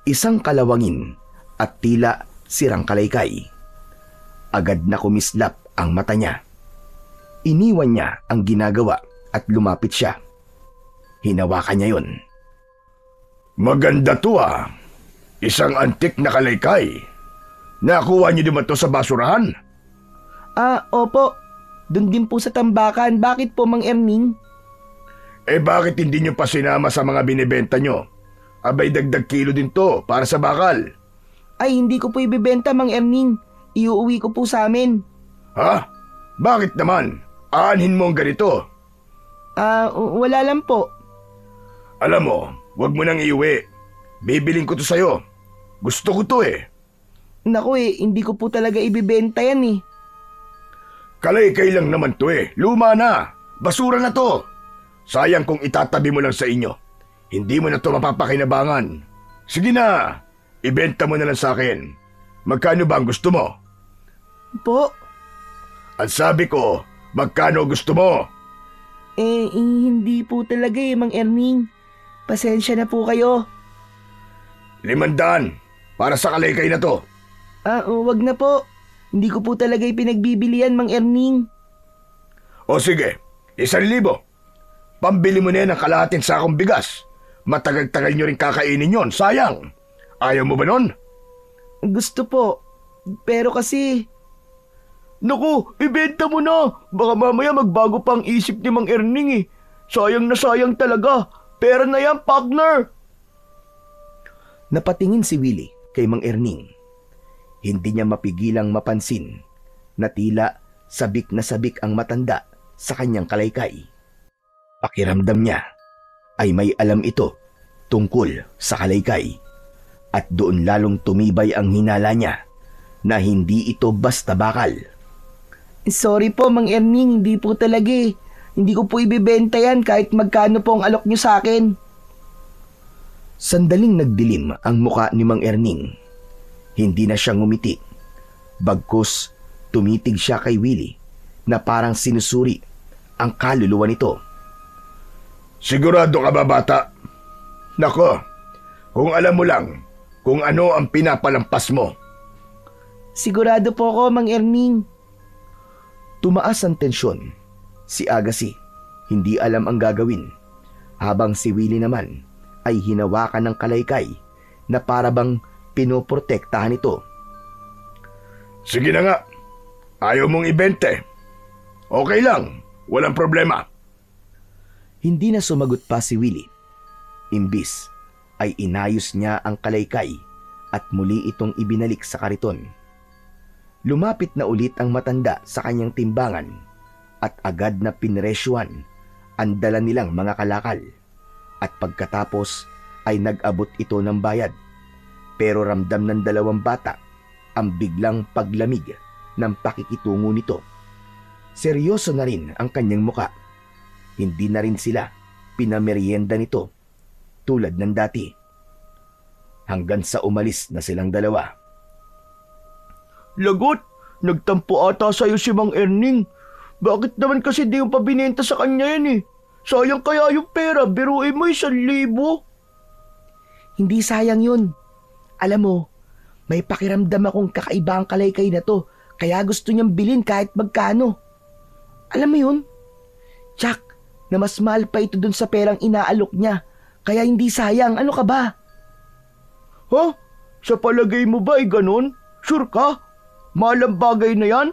Isang kalawangin at tila sirang kalaykay. Agad na kumislap ang mata niya. Iniwan niya ang ginagawa at lumapit siya. Hinawakan niya yon. Maganda to ah. Isang antik na kalaykay. Nakuha niyo din ba to sa basurahan? Opo. Doon din po sa tambakan. Bakit po, Mang Erning? Bakit hindi niyo pa sinama sa mga binibenta niyo? Abay dagdag kilo din to para sa bakal. Ay, hindi ko po ibibenta, Mang Erning. Iuuwi ko po sa amin. Ha? Bakit naman? Aanhin mo ang ganito? Wala lang po. Alam mo, wag mo nang iuwi. Bibiling ko to sa'yo. Gusto ko to Naku hindi ko po talaga ibibenta yan Kalaykay lang naman to Luma na. Basura na to. Sayang kung itatabi mo lang sa inyo. Hindi mo na to mapapakinabangan. Sige na. Ibenta mo na lang sa akin. Magkano ba ang gusto mo? Po? Ang sabi ko, magkano gusto mo? Hindi po talaga Mang Erning. Pasensya na po kayo. 500 para sa kalaykay na to. Wag na po. Hindi ko po talaga ipinagbibili yan, Mang Erning. O sige, 1,000. Pambili mo na yan ng kalahating sakong bigas. Matagal-tagal nyo rin kakainin yon, sayang. Ayaw mo ba nun? Gusto po. Pero kasi... Naku, ibenta mo na. Baka mamaya magbago pa ang isip ni Mang Erning Sayang na sayang talaga. Pera na yan, partner. Napatingin si Willie kay Mang Erning. Hindi niya mapigilang mapansin na tila sabik na sabik ang matanda sa kanyang kalaykay. Pakiramdam niya ay may alam ito tungkol sa kalaykay at doon lalong tumibay ang hinala niya na hindi ito basta bakal. Sorry po, Mang Erning. Hindi po talaga Hindi ko po ibibenta yan kahit magkano po ang alok niyo sa akin. Sandaling nagdilim ang muka ni Mang Erning. Hindi na siya ngumiti. Bagkus, tumitig siya kay Willie na parang sinusuri ang kaluluwa nito. Sigurado ka ba, bata? Nako, kung alam mo lang kung ano ang pinapalampas mo. Sigurado po ako, Mang Erning. Tumaas ang tensyon. Si Agassi hindi alam ang gagawin, habang si Willie naman ay hinawakan ng kalaykay na parabang pinoprotektahan ito. Sige na nga, ayaw mong ibente. Okay lang, walang problema. Hindi na sumagot pa si Willie. Imbis ay inayos niya ang kalaykay at muli itong ibinalik sa kariton. Lumapit na ulit ang matanda sa kanyang timbangan at agad na pinresyuhan ang dala nilang mga kalakal at pagkatapos ay nag-abot ito ng bayad. Pero ramdam ng 2 bata ang biglang paglamig ng pakikitungo nito. Seryoso na rin ang kanyang muka. Hindi na rin sila pinamerienda nito tulad ng dati. Hanggang sa umalis na silang 2. Lagot, nagtampo ata sa'yo si Mang Erning. Bakit naman kasi di yung pabinenta sa kanya yan Sayang kaya yung pera, biruin mo 1,000. Hindi sayang yun. Alam mo, may pakiramdam akong kakaiba ang kalaykay na to, kaya gusto niyang bilhin kahit magkano. Alam mo yun? Jack, na mas mahal pa ito dun sa perang inaalok niya, kaya hindi sayang. Ano ka ba? Ha? Sa palagay mo ba ganon? Sure ka? Mahal ang bagay na yan?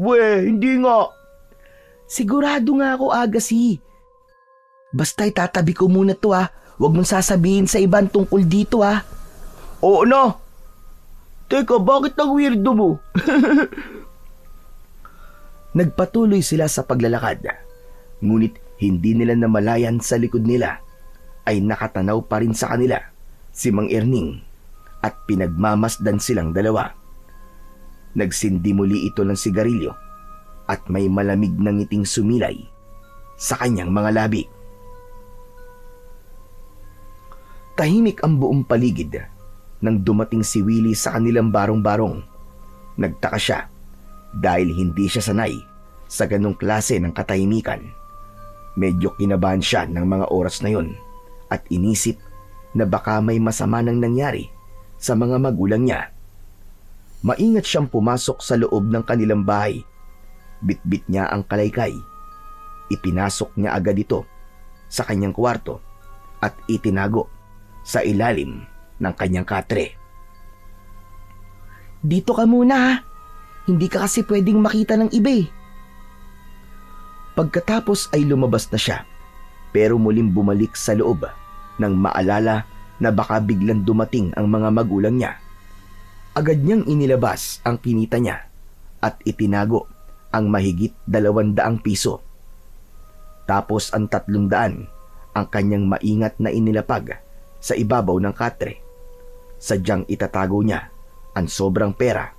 Hindi nga. Sigurado nga ako, Agassi. Basta itatabi ko muna to Huwag mong sasabihin sa iban tungkol dito Oo na. Teka, bakit ang weirdo mo? Nagpatuloy sila sa paglalakad, ngunit hindi nila namalayan sa likod nila ay nakatanaw pa rin sa kanila si Mang Erning at pinagmamasdan silang dalawa. Nagsindi muli ito ng sigarilyo at may malamig na ngiting sumilay sa kanyang mga labi. Tahimik ang buong paligid nang dumating si Willie sa kanilang barong-barong. Nagtaka siya dahil hindi siya sanay sa ganong klase ng katahimikan. Medyo kinabahan siya ng mga oras na yon at inisip na baka may masama nang nangyari sa mga magulang niya. Maingat siyang pumasok sa loob ng kanilang bahay. Bitbit niya ang kalaykay. Ipinasok niya agad ito sa kanyang kwarto at itinago sa ilalim ng kanyang katre. Dito ka muna ha. Hindi ka kasi pwedeng makita ng iba eh. Pagkatapos ay lumabas na siya pero muling bumalik sa loob nang maalala na baka biglang dumating ang mga magulang niya. Agad niyang inilabas ang kinita niya at itinago ang mahigit 200 piso. Tapos ang 300 ang kanyang maingat na inilapag sa ibabaw ng katre. Sadyang itatago niya ang sobrang pera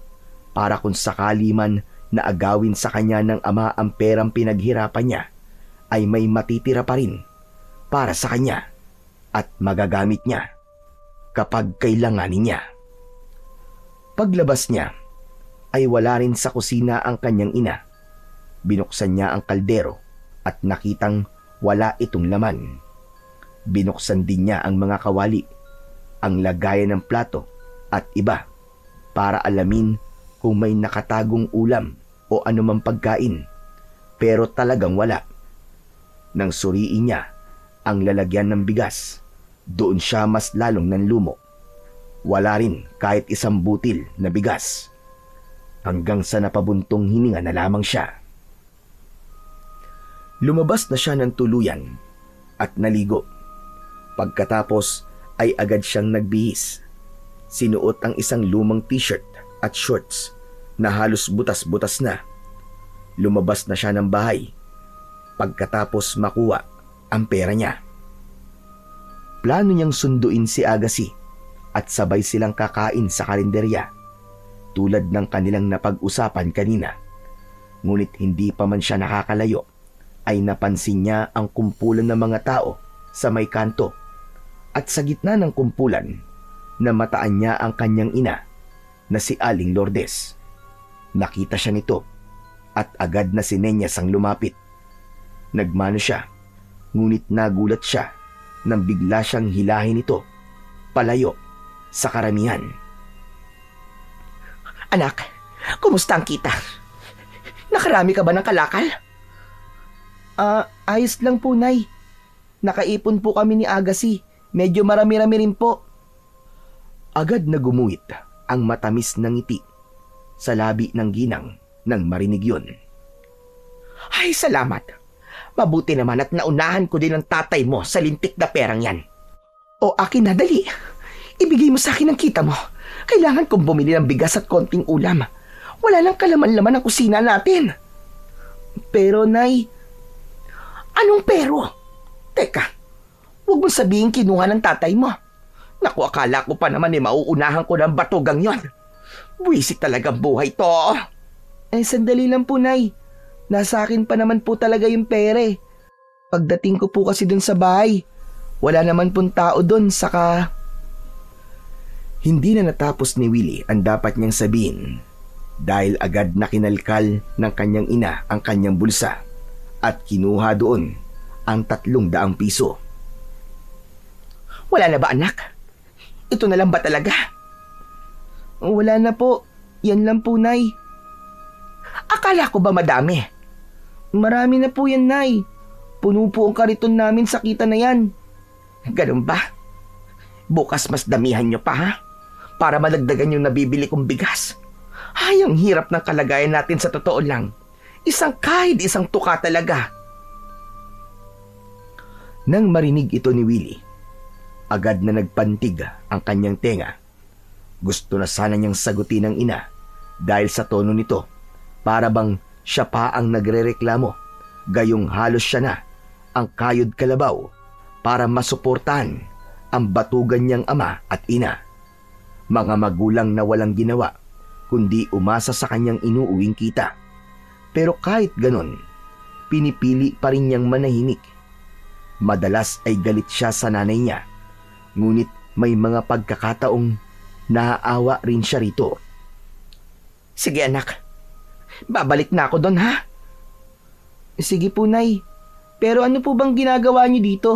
para kung sakali man na agawin sa kanya ng ama ang perang pinaghirapan niya ay may matitira pa rin para sa kanya at magagamit niya kapag kailanganin niya. Paglabas niya ay wala rin sa kusina ang kanyang ina. Binuksan niya ang kaldero at nakitang wala itong laman. Binuksan din niya ang mga kawali, ang lagayan ng plato at iba para alamin kung may nakatagong ulam o anumang pagkain, pero talagang wala. Nang suriin niya ang lalagyan ng bigas, doon siya mas lalong nanlumo. Wala rin kahit isang butil na bigas. Hanggang sa napabuntong hininga na lamang siya. Lumabas na siya ng tuluyan at naligo. Pagkatapos ay agad siyang nagbihis. Sinuot ang isang lumang t-shirt at shorts na halos butas-butas na. Lumabas na siya ng bahay pagkatapos makuha ang pera niya. Plano niyang sunduin si Agassi at sabay silang kakain sa karinderya tulad ng kanilang napag-usapan kanina. Ngunit hindi pa man siya nakakalayo ay napansin niya ang kumpulan ng mga tao sa may kanto at sa gitna ng kumpulan namataan niya ang kanyang ina na si Aling Lourdes. Nakita siya nito at agad na sinenyas ang lumapit. Nagmano siya, ngunit nagulat siya nang bigla siyang hilahin ito palayo sa karamihan. Anak, kumusta ang kita? Nakarami ka ba ng kalakal? Ayos lang po, Nay. Nakaipon po kami ni Agassi. Medyo marami-rami rin po. Agad na gumuhit ang matamis na ngiti sa labi ng ginang nang marinig yun. Ay, salamat. Mabuti naman at naunahan ko din ang tatay mo sa lintik na perang yan. O akin na, dali. Ibigay mo sa akin ang kita mo. Kailangan kong bumili ng bigas at konting ulam. Wala nang kalaman-laman ang kusina natin. Pero, Nay... Anong pero? Teka, huwag mong sabihin kinuha ng tatay mo. Naku, akala ko pa naman mauunahan ko ng batugang yon. Buwisit talagang buhay to. Sandali lang po, Nay. Nasa akin pa naman po talaga yung pere. Pagdating ko po kasi dun sa bahay, wala naman pong tao dun, saka... Hindi na natapos ni Willie ang dapat niyang sabihin dahil agad na kinalkal ng kanyang ina ang kanyang bulsa at kinuha doon ang 300 piso. Wala na ba, anak? Ito na lang ba talaga? Wala na po. Yan lang po, Nay. Akala ko ba madami? Marami na po yan, Nay. Puno po ang kariton namin sa kita na yan. Ganun ba? Bukas mas damihan nyo pa, ha? Para madagdagan yung nabibili kong bigas. Ay, ang hirap ng kalagayan natin sa totoo lang. Isang kahit isang tuka talaga. Nang marinig ito ni Willie, agad na nagpantig ang kanyang tenga. Gusto na sana niyang sagutin ng ina dahil sa tono nito para bang siya pa ang nagrereklamo, gayong halos siya na ang kayod kalabaw para masuportahan ang batugan niyang ama at ina. Mga magulang na walang ginawa kundi umasa sa kanyang inuuwing kita. Pero kahit ganon, pinipili pa rin niyang manahimik. Madalas ay galit siya sa nanay niya, ngunit may mga pagkakataong naaawa rin siya rito. Sige anak, babalik na ako doon ha? Sige po nay, pero ano po bang ginagawa niyo dito?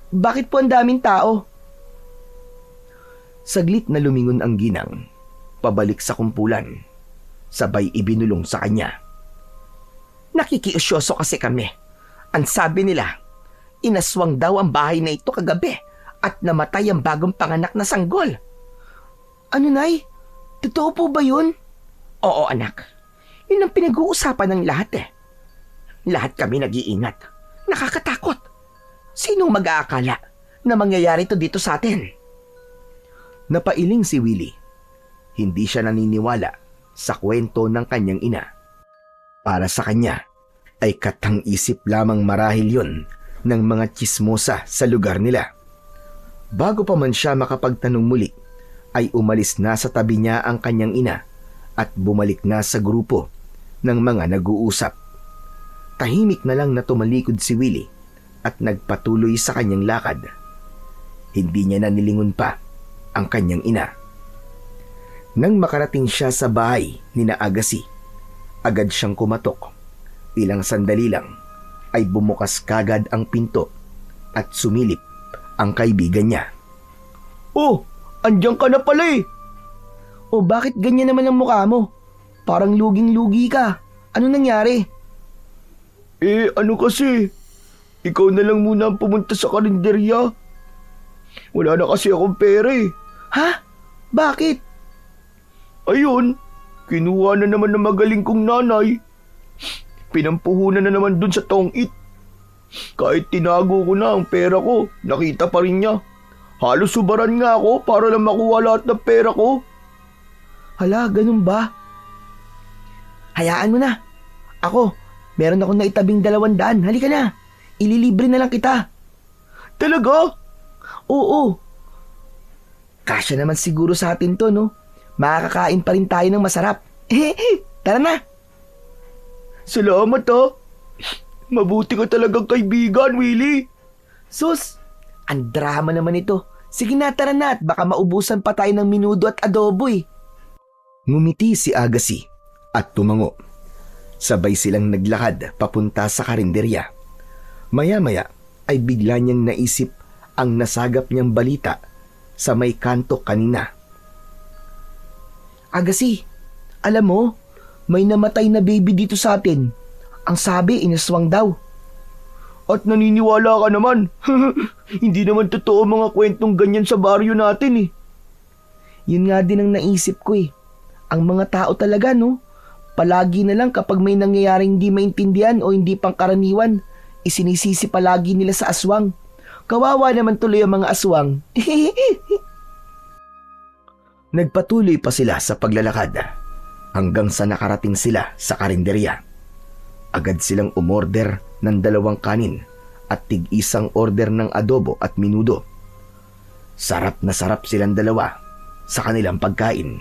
Bakit po ang daming tao? Saglit na lumingon ang ginang, pabalik sa kumpulan. Sabay ibinulong sa kanya. Nakikiusyoso kasi kami. Ang sabi nila, inaswang daw ang bahay na ito kagabi at namatay ang bagong panganak na sanggol. Ano nay? Totoo po ba yun? Oo anak, yun ang pinag-uusapan ng lahat eh. Lahat kami nag-iingat. Nakakatakot. Sinong mag-aakala na mangyayari ito dito sa atin? Napailing si Willie. Hindi siya naniniwala sa kwento ng kanyang ina. Para sa kanya ay katang-isip lamang marahil yon ng mga tsismosa sa lugar nila. Bago pa man siya makapagtanong muli, ay umalis na sa tabi niya ang kanyang ina at bumalik na sa grupo ng mga nag-uusap. Tahimik na lang na tumalikod si Willie at nagpatuloy sa kanyang lakad. Hindi niya nanilingon pa ang kanyang ina. Nang makarating siya sa bahay ni na Agassi, agad siyang kumatok. Ilang sandali lang ay bumukas kagad ang pinto at sumilip ang kaibigan niya. Oh, andiyan ka na pala eh. O bakit ganyan naman ang mukha mo? Parang luging-lugi ka. Ano nangyari? Ano kasi? Ikaw na lang muna ang pumunta sa karinderya. Wala na kasi akong pera eh. Ha? Bakit? Ayun, kinuha na naman ng magaling kong nanay. Pinampuhunan na naman dun sa tong-it. Kahit tinago ko na ang pera ko, nakita pa rin niya. Halos subaran nga ako para lang makuha lahat ng pera ko. Hala, ganun ba? Hayaan mo na. Ako, meron akong naitabing 200. Halika na. Ililibre na lang kita. Talaga? Oo. Kasya naman siguro sa atin to, no? Makakakain pa rin tayo ng masarap. Tara na. Salamat ha. Mabuti ka talagang kaibigan, Willie. Sus, ang drama naman ito. Sige na, tara na at baka maubusan pa tayo ng minudo at adobo eh. Ngumiti si Agassi at tumango. Sabay silang naglakad papunta sa karinderya. Maya-maya ay bigla niyang naisip ang nasagap niyang balita sa may kanto kanina. Agassi, alam mo, may namatay na baby dito sa atin. Ang sabi, inaswang daw. At naniniwala ka naman. Hindi naman totoo mga kwentong ganyan sa baryo natin eh. Yun nga din ang naisip ko eh. Ang mga tao talaga, no? Palagi na lang kapag may nangyayaring hindi maintindihan o hindi pangkaraniwan, isinisisi palagi nila sa aswang. Kawawa naman tuloy ang mga aswang. Nagpatuloy pa sila sa paglalakad hanggang sa nakarating sila sa karinderya. Agad silang umorder ng 2 kanin at tig-isang order ng adobo at minudo. Sarap na sarap silang dalawa sa kanilang pagkain.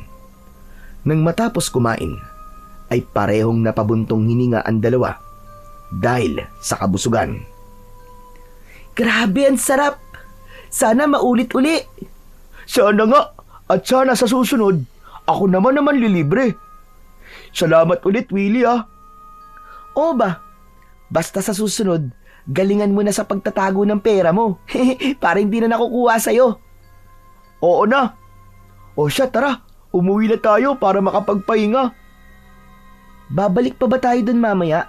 Nang matapos kumain, ay parehong napabuntong hininga ang dalawa dahil sa kabusugan. Grabe, ang sarap! Sana maulit-uli. Sana nga, at sana sa susunod, ako naman lilibre. Salamat ulit, Willie ah. O ba? Basta sa susunod, galingan mo na sa pagtatago ng pera mo. Para hindi na nakukuha sa'yo. Oo na. O siya, tara. Umuwi na tayo para makapagpahinga. Babalik pa ba tayo dun mamaya?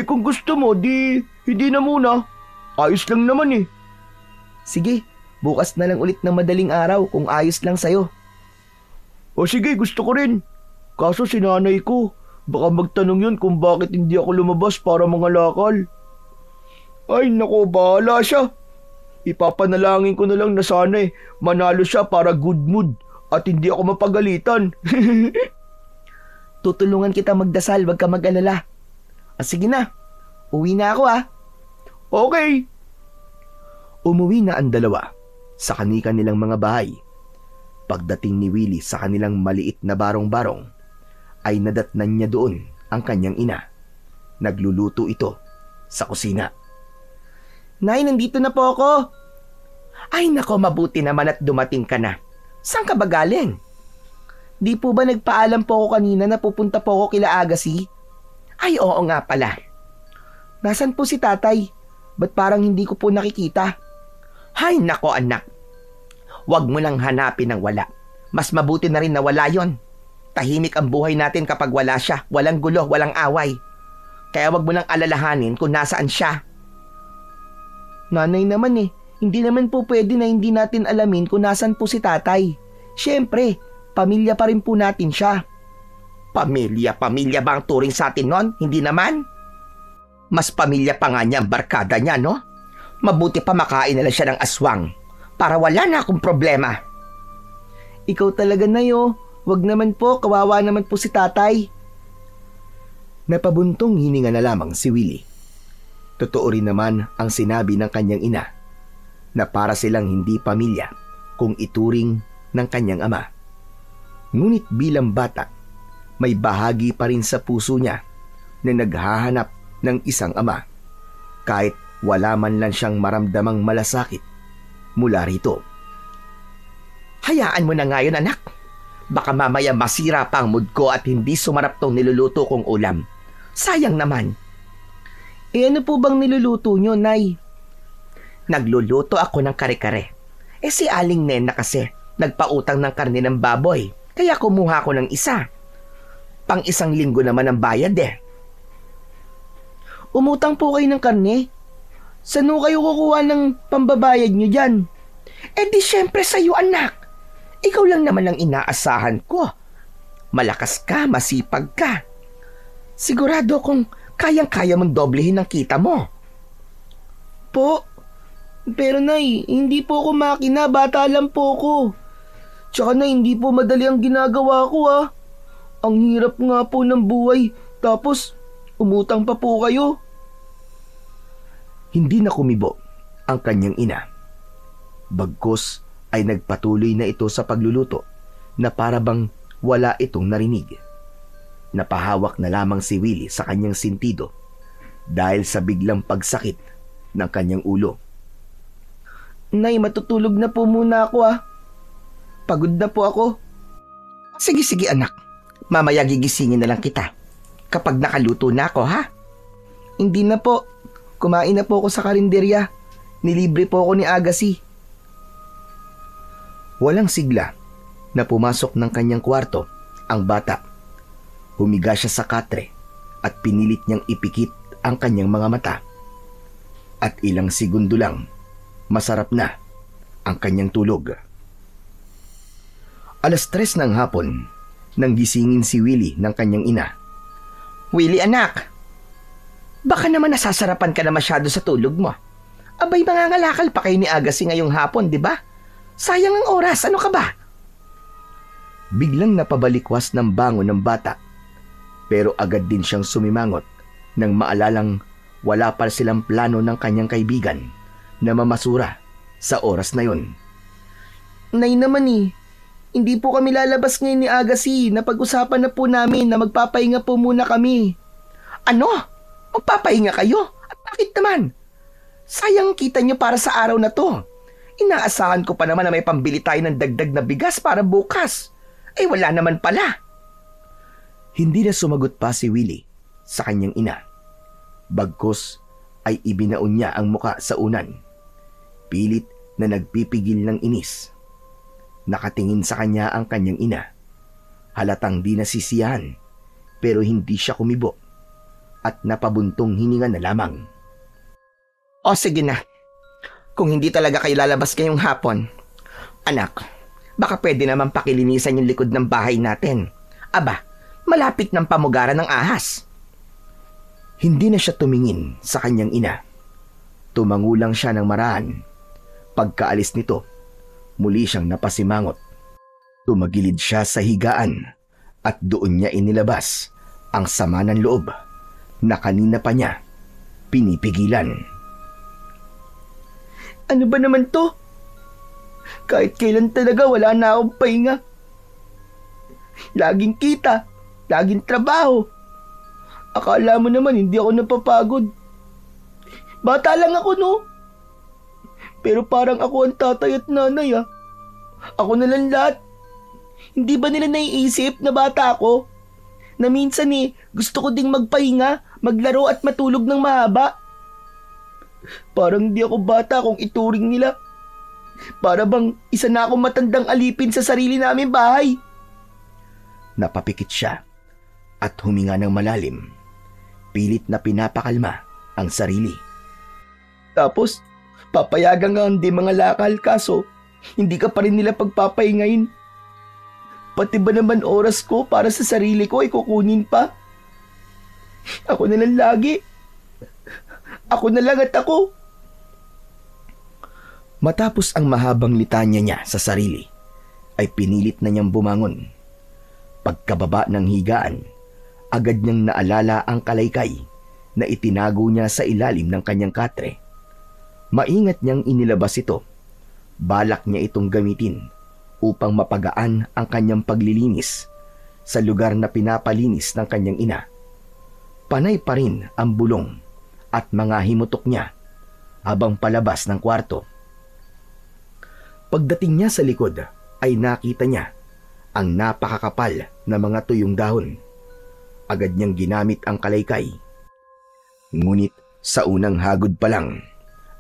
Kung gusto mo, hindi na muna. Ayos lang naman eh. Sige, bukas na lang ulit ng madaling araw kung ayos lang sa'yo. O sige, gusto ko rin. Kaso si nanay ko, baka magtanong yun kung bakit hindi ako lumabas para mangalakal. Ay nako, bahala siya. Ipapanalangin ko na lang na sana manalo siya para good mood at hindi ako mapagalitan. Tutulungan kita magdasal, wag ka mag-alala. Sige na, uwi na ako ah. Okay. Umuwi na ang dalawa sa kanilang mga bahay. Pagdating ni Willie sa kanilang maliit na barong-barong, ay nadatnan niya doon ang kanyang ina. Nagluluto ito sa kusina. Nay, nandito na po ako. Ay nako, mabuti naman at dumating ka na. Saan ka ba galing? Di po ba nagpaalam po ako kanina na pupunta po ako kila Agassi? Ay oo nga pala. Nasaan po si tatay? Ba't parang hindi ko po nakikita? Hay nako anak. Huwag mo nang hanapin ng wala. Mas mabuti na rin na wala yon. Tahimik ang buhay natin kapag wala siya. Walang gulo, walang away. Kaya huwag mo nang alalahanin kung nasaan siya. Nanay naman hindi naman po pwede na hindi natin alamin kung nasaan po si tatay. Siyempre, pamilya pa rin po natin siya. Pamilya ba ang turing sa atin nun? Hindi naman. Mas pamilya pa nga niya ang barkada niya, no? Mabuti pa makain na lang siya ng aswang para wala na akong problema. Ikaw talaga, Nay, oh. Wag naman po, kawawa naman po si tatay. Napabuntong hininga na lamang si Willie. Totoo rin naman ang sinabi ng kanyang ina na para silang hindi pamilya kung ituring ng kanyang ama. Ngunit bilang bata, may bahagi pa rin sa puso niya na naghahanap ng isang ama kahit wala man lang siyang maramdamang malasakit mula rito. Hayaan mo na ngayon, anak. Baka mamaya masira pa ang mood ko at hindi sumarap tong niluluto kong ulam. Sayang naman. Ano po bang niluluto nyo, Nay? Nagluluto ako ng kare-kare. Si Aling Nena kasi nagpautang ng karne ng baboy. Kaya kumuha ko ng isa. Pang 1 linggo naman ang bayad Umutang po kayo ng karne? Saan ho kayo kukuha ng pambabayad nyo dyan? Di syempre sa'yo, anak. Ikaw lang naman ang inaasahan ko. Malakas ka, masipag ka. Sigurado kung kayang-kaya mong doblehin ang kita mo. Po? Pero Nay, hindi po ako makina, bata lang po ako. Tsaka na hindi po madali ang ginagawa ko Ang hirap nga po ng buhay, tapos umutang pa po kayo. Hindi na kumibo ang kanyang ina. Bagkus ay nagpatuloy na ito sa pagluluto na para bang wala itong narinig. Napahawak na lamang si Willie sa kanyang sintido dahil sa biglang pagsakit ng kanyang ulo. Nay, matutulog na po muna ako Pagod na po ako. Sige anak, mamaya gigisingin na lang kita kapag nakaluto na ako, ha? Hindi na po. Kumain na po ako sa karinderya. Nilibre po ako ni Agassi. Walang sigla na pumasok ng kanyang kwarto ang bata. Humiga siya sa katre at pinilit niyang ipikit ang kanyang mga mata. At ilang segundo lang, masarap na ang kanyang tulog. 3:00 ng hapon nang gisingin si Willie ng kanyang ina. Willie, anak, baka naman nasasarapan ka na masyado sa tulog mo. Abay, mangangalakal pa kayo ni Agassi ngayong hapon, di ba? Sayang ang oras, ano ka ba? Biglang napabalikwas ng bangon ng bata, pero agad din siyang sumimangot nang maalalang wala pa silang plano ng kanyang kaibigan na mamasura sa oras na yon. Nay naman hindi po kami lalabas ngayon ni Agassi. Napag-usapan na po namin na magpapahinga po muna kami. Ano? Magpapahinga kayo? At bakit naman? Sayang kita niyo para sa araw na to. Inaasahan ko pa naman na may pambili tayo ng dagdag na bigas para bukas. Wala naman pala. Hindi na sumagot pa si Willie sa kanyang ina. Bagkus ay ibinaon niya ang muka sa unan. Pilit na nagpipigil ng inis. Nakatingin sa kanya ang kanyang ina. Halatang di nasisiyahan, pero hindi siya kumibo at napabuntong hininga na lamang. O sige na, kung hindi talaga kayo lalabas ngayong hapon, anak, baka pwede naman pakilinisan yung likod ng bahay natin. Aba, malapit ng pamugaran ng ahas. Hindi na siya tumingin sa kanyang ina. Tumangulang siya ng maraan. Pagkaalis nito, muli siyang napasimangot. Tumagilid siya sa higaan at doon niya inilabas ang sama ng loob na kanina pa niya pinipigilan. Ano ba naman to? Kahit kailan talaga wala na akong pahinga. Laging kita, laging trabaho. Akala mo naman hindi ako napapagod. Bata lang ako, no? Pero parang ako ang tatay at nanay, ah. Ako na lang lahat. Hindi ba nila naiisip na bata ako? Na minsan gusto ko ding magpahinga, maglaro at matulog ng mahaba. Parang hindi ako bata kung ituring nila. Para bang isa na akong matandang alipin sa sarili naming bahay. Napapikit siya at huminga ng malalim. Pilit na pinapakalma ang sarili. Tapos, papayagan nga hindi mga lakal kaso hindi ka pa rin nila pagpapahingayin. Pati ba naman oras ko para sa sarili ko ay kukunin pa? Ako na lang lagi. Ako na lang at ako. Matapos ang mahabang litanya niya sa sarili, ay pinilit na niyang bumangon. Pagkababa ng higaan, agad niyang naalala ang kalaykay na itinago niya sa ilalim ng kanyang katre. Maingat niyang inilabas ito. Balak niya itong gamitin upang mapagaan ang kanyang paglilinis sa lugar na pinapalinis ng kanyang ina. Panay pa rin ang bulong at mga himutok niya habang palabas ng kwarto. Pagdating niya sa likod ay nakita niya ang napakakapal na mga tuyong dahon. Agad niyang ginamit ang kalaykay. Ngunit sa unang hagod pa lang,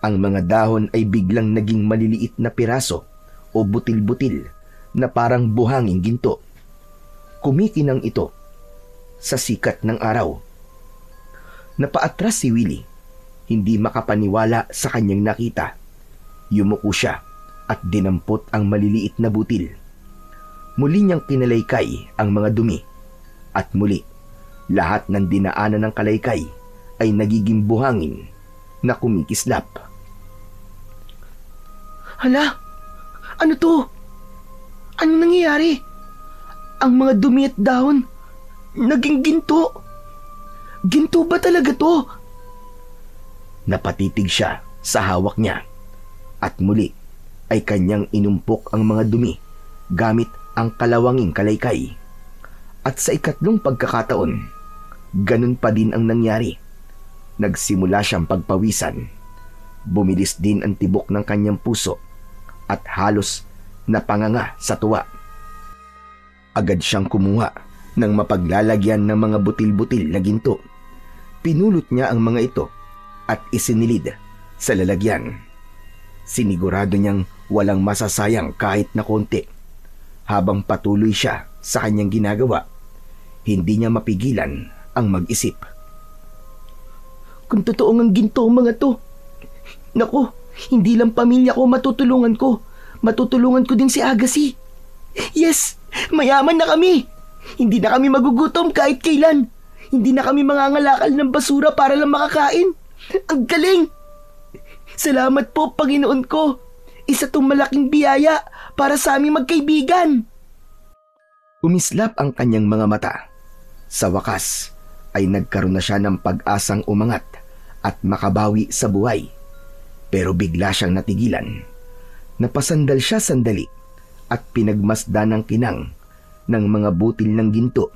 ang mga dahon ay biglang naging maliliit na piraso o butil-butil na parang buhanging ginto. Kumikinang ito sa sikat ng araw. Napaatras si Willie, hindi makapaniwala sa kanyang nakita. Yumuko siya at dinampot ang maliliit na butil. Muli niyang kinalaykay ang mga dumi at muli lahat ng dinaanan ng kalaykay ay nagiging buhangin na kumikislap. Hala, ano to? Anong nangyayari? Ang mga dumi at dahon naging ginto. Ginto ba talaga to? Napatitig siya sa hawak niya at muli ay kanyang inumpok ang mga dumi gamit ang kalawanging kalaykay. At sa ikatlong pagkakataon, ganun pa din ang nangyari. Nagsimula siyang pagpawisan. Bumilis din ang tibok ng kanyang puso at halos napanganga sa tuwa. Agad siyang kumuha ng mapaglalagyan ng mga butil-butil na ginto. Pinulot niya ang mga ito at isinilid sa lalagyan. Sinigurado niyang walang masasayang kahit na konti. Habang patuloy siya sa kanyang ginagawa, hindi niya mapigilan ang mag-isip. Kung totoo ngang ginto ang mga to, naku, hindi lang pamilya ko matutulungan ko. Matutulungan ko din si Agassi. Yes, mayaman na kami. Hindi na kami magugutom kahit kailan. Hindi na kami mangangalakal ng basura para lang makakain. Ang galing! Salamat po, Panginoon ko. Isa tong malaking biyaya para sa aming magkaibigan. Umislap ang kanyang mga mata. Sa wakas ay nagkaroon na siya ng pag-asang umangat at makabawi sa buhay. Pero bigla siyang natigilan. Napasandal siya sandali at pinagmasdan ng kinang ng mga butil ng ginto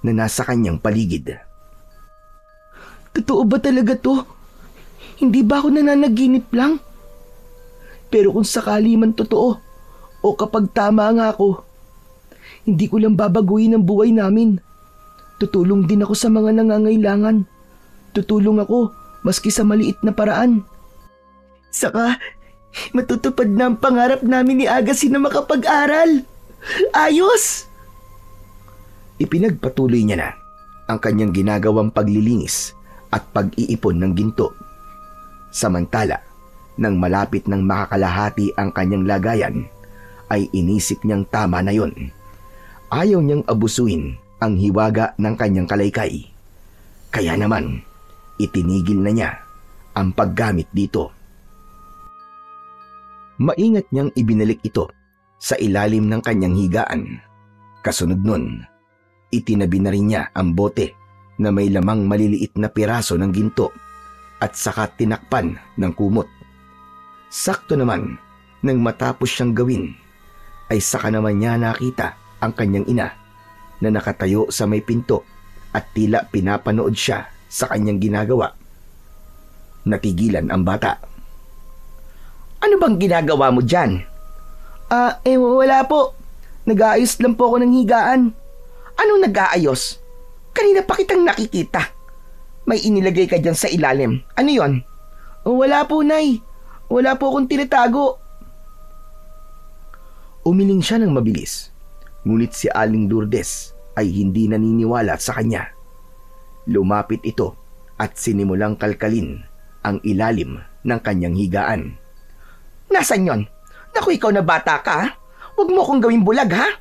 na nasa kanyang paligid. Totoo ba talaga to? Hindi ba ako nananaginip lang? Pero kung sakali man totoo o kapag tama nga ako, hindi ko lang babaguhin ang buhay namin. Tutulong din ako sa mga nangangailangan. Tutulong ako maski sa maliit na paraan. Saka, matutupad na ang pangarap namin ni Agassi na makapag-aral. Ayos! Ipinagpatuloy niya na ang kanyang ginagawang paglilinis at pag-iipon ng ginto. Samantala, nang malapit ng makakalahati ang kanyang lagayan, ay inisip niyang tama na yon. Ayaw niyang abusuin ang hiwaga ng kanyang kalaykay. Kaya naman, itinigil na niya ang paggamit dito. Maingat niyang ibinalik ito sa ilalim ng kanyang higaan. Kasunod nun, itinabi na rin niya ang bote na may lamang maliliit na piraso ng ginto at saka tinakpan ng kumot. Sakto naman, nang matapos siyang gawin, ay saka naman niya nakita ang kanyang ina na nakatayo sa may pinto at tila pinapanood siya sa kanyang ginagawa. Natigilan ang bata. Ano bang ginagawa mo dyan? Wala po. Nag-aayos lang po ako ng higaan. Anong nag-aayos? Kanina pa kitang nakikita. May inilagay ka dyan sa ilalim. Ano yon? Wala po, Nay. Wala po akong tinatago. Umiling siya ng mabilis, ngunit si Aling Lourdes ay hindi naniniwala sa kanya. Lumapit ito at sinimulang kalkalin ang ilalim ng kanyang higaan. Nasaan yon? Naku, ikaw na bata ka, ha? Huwag mo akong gawing bulag, ha?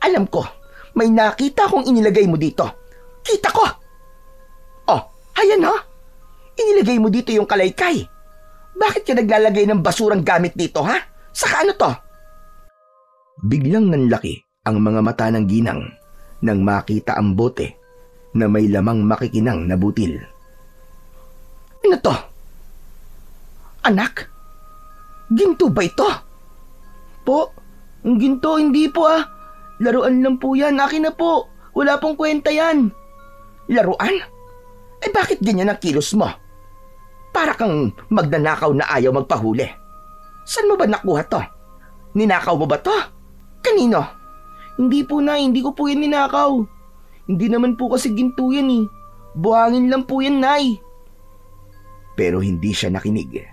Alam ko, may nakita akong inilagay mo dito. Kita ko! Oh, ayan ha? Inilagay mo dito yung kalaykay. Bakit ka naglalagay ng basurang gamit dito, ha? Saka ano to? Biglang nanlaki ang mga mata ng ginang nang makita ang bote na may lamang makikinang na butil. Ano to? Anak? Ginto ba ito? Po, ang ginto hindi po ah. Laruan lang po yan, akin na po. Wala pong kwenta yan. Laruan? Eh bakit ganyan ang kilos mo? Para kang magnanakaw na ayaw magpahuli. Saan mo ba nakuha to? Ninakaw mo ba to? Kanino? Hindi po, Nay, hindi ko po yan ninakaw. Hindi naman po kasi ginto yan eh. Buhangin lang po yan, Nay. Pero hindi siya nakinig.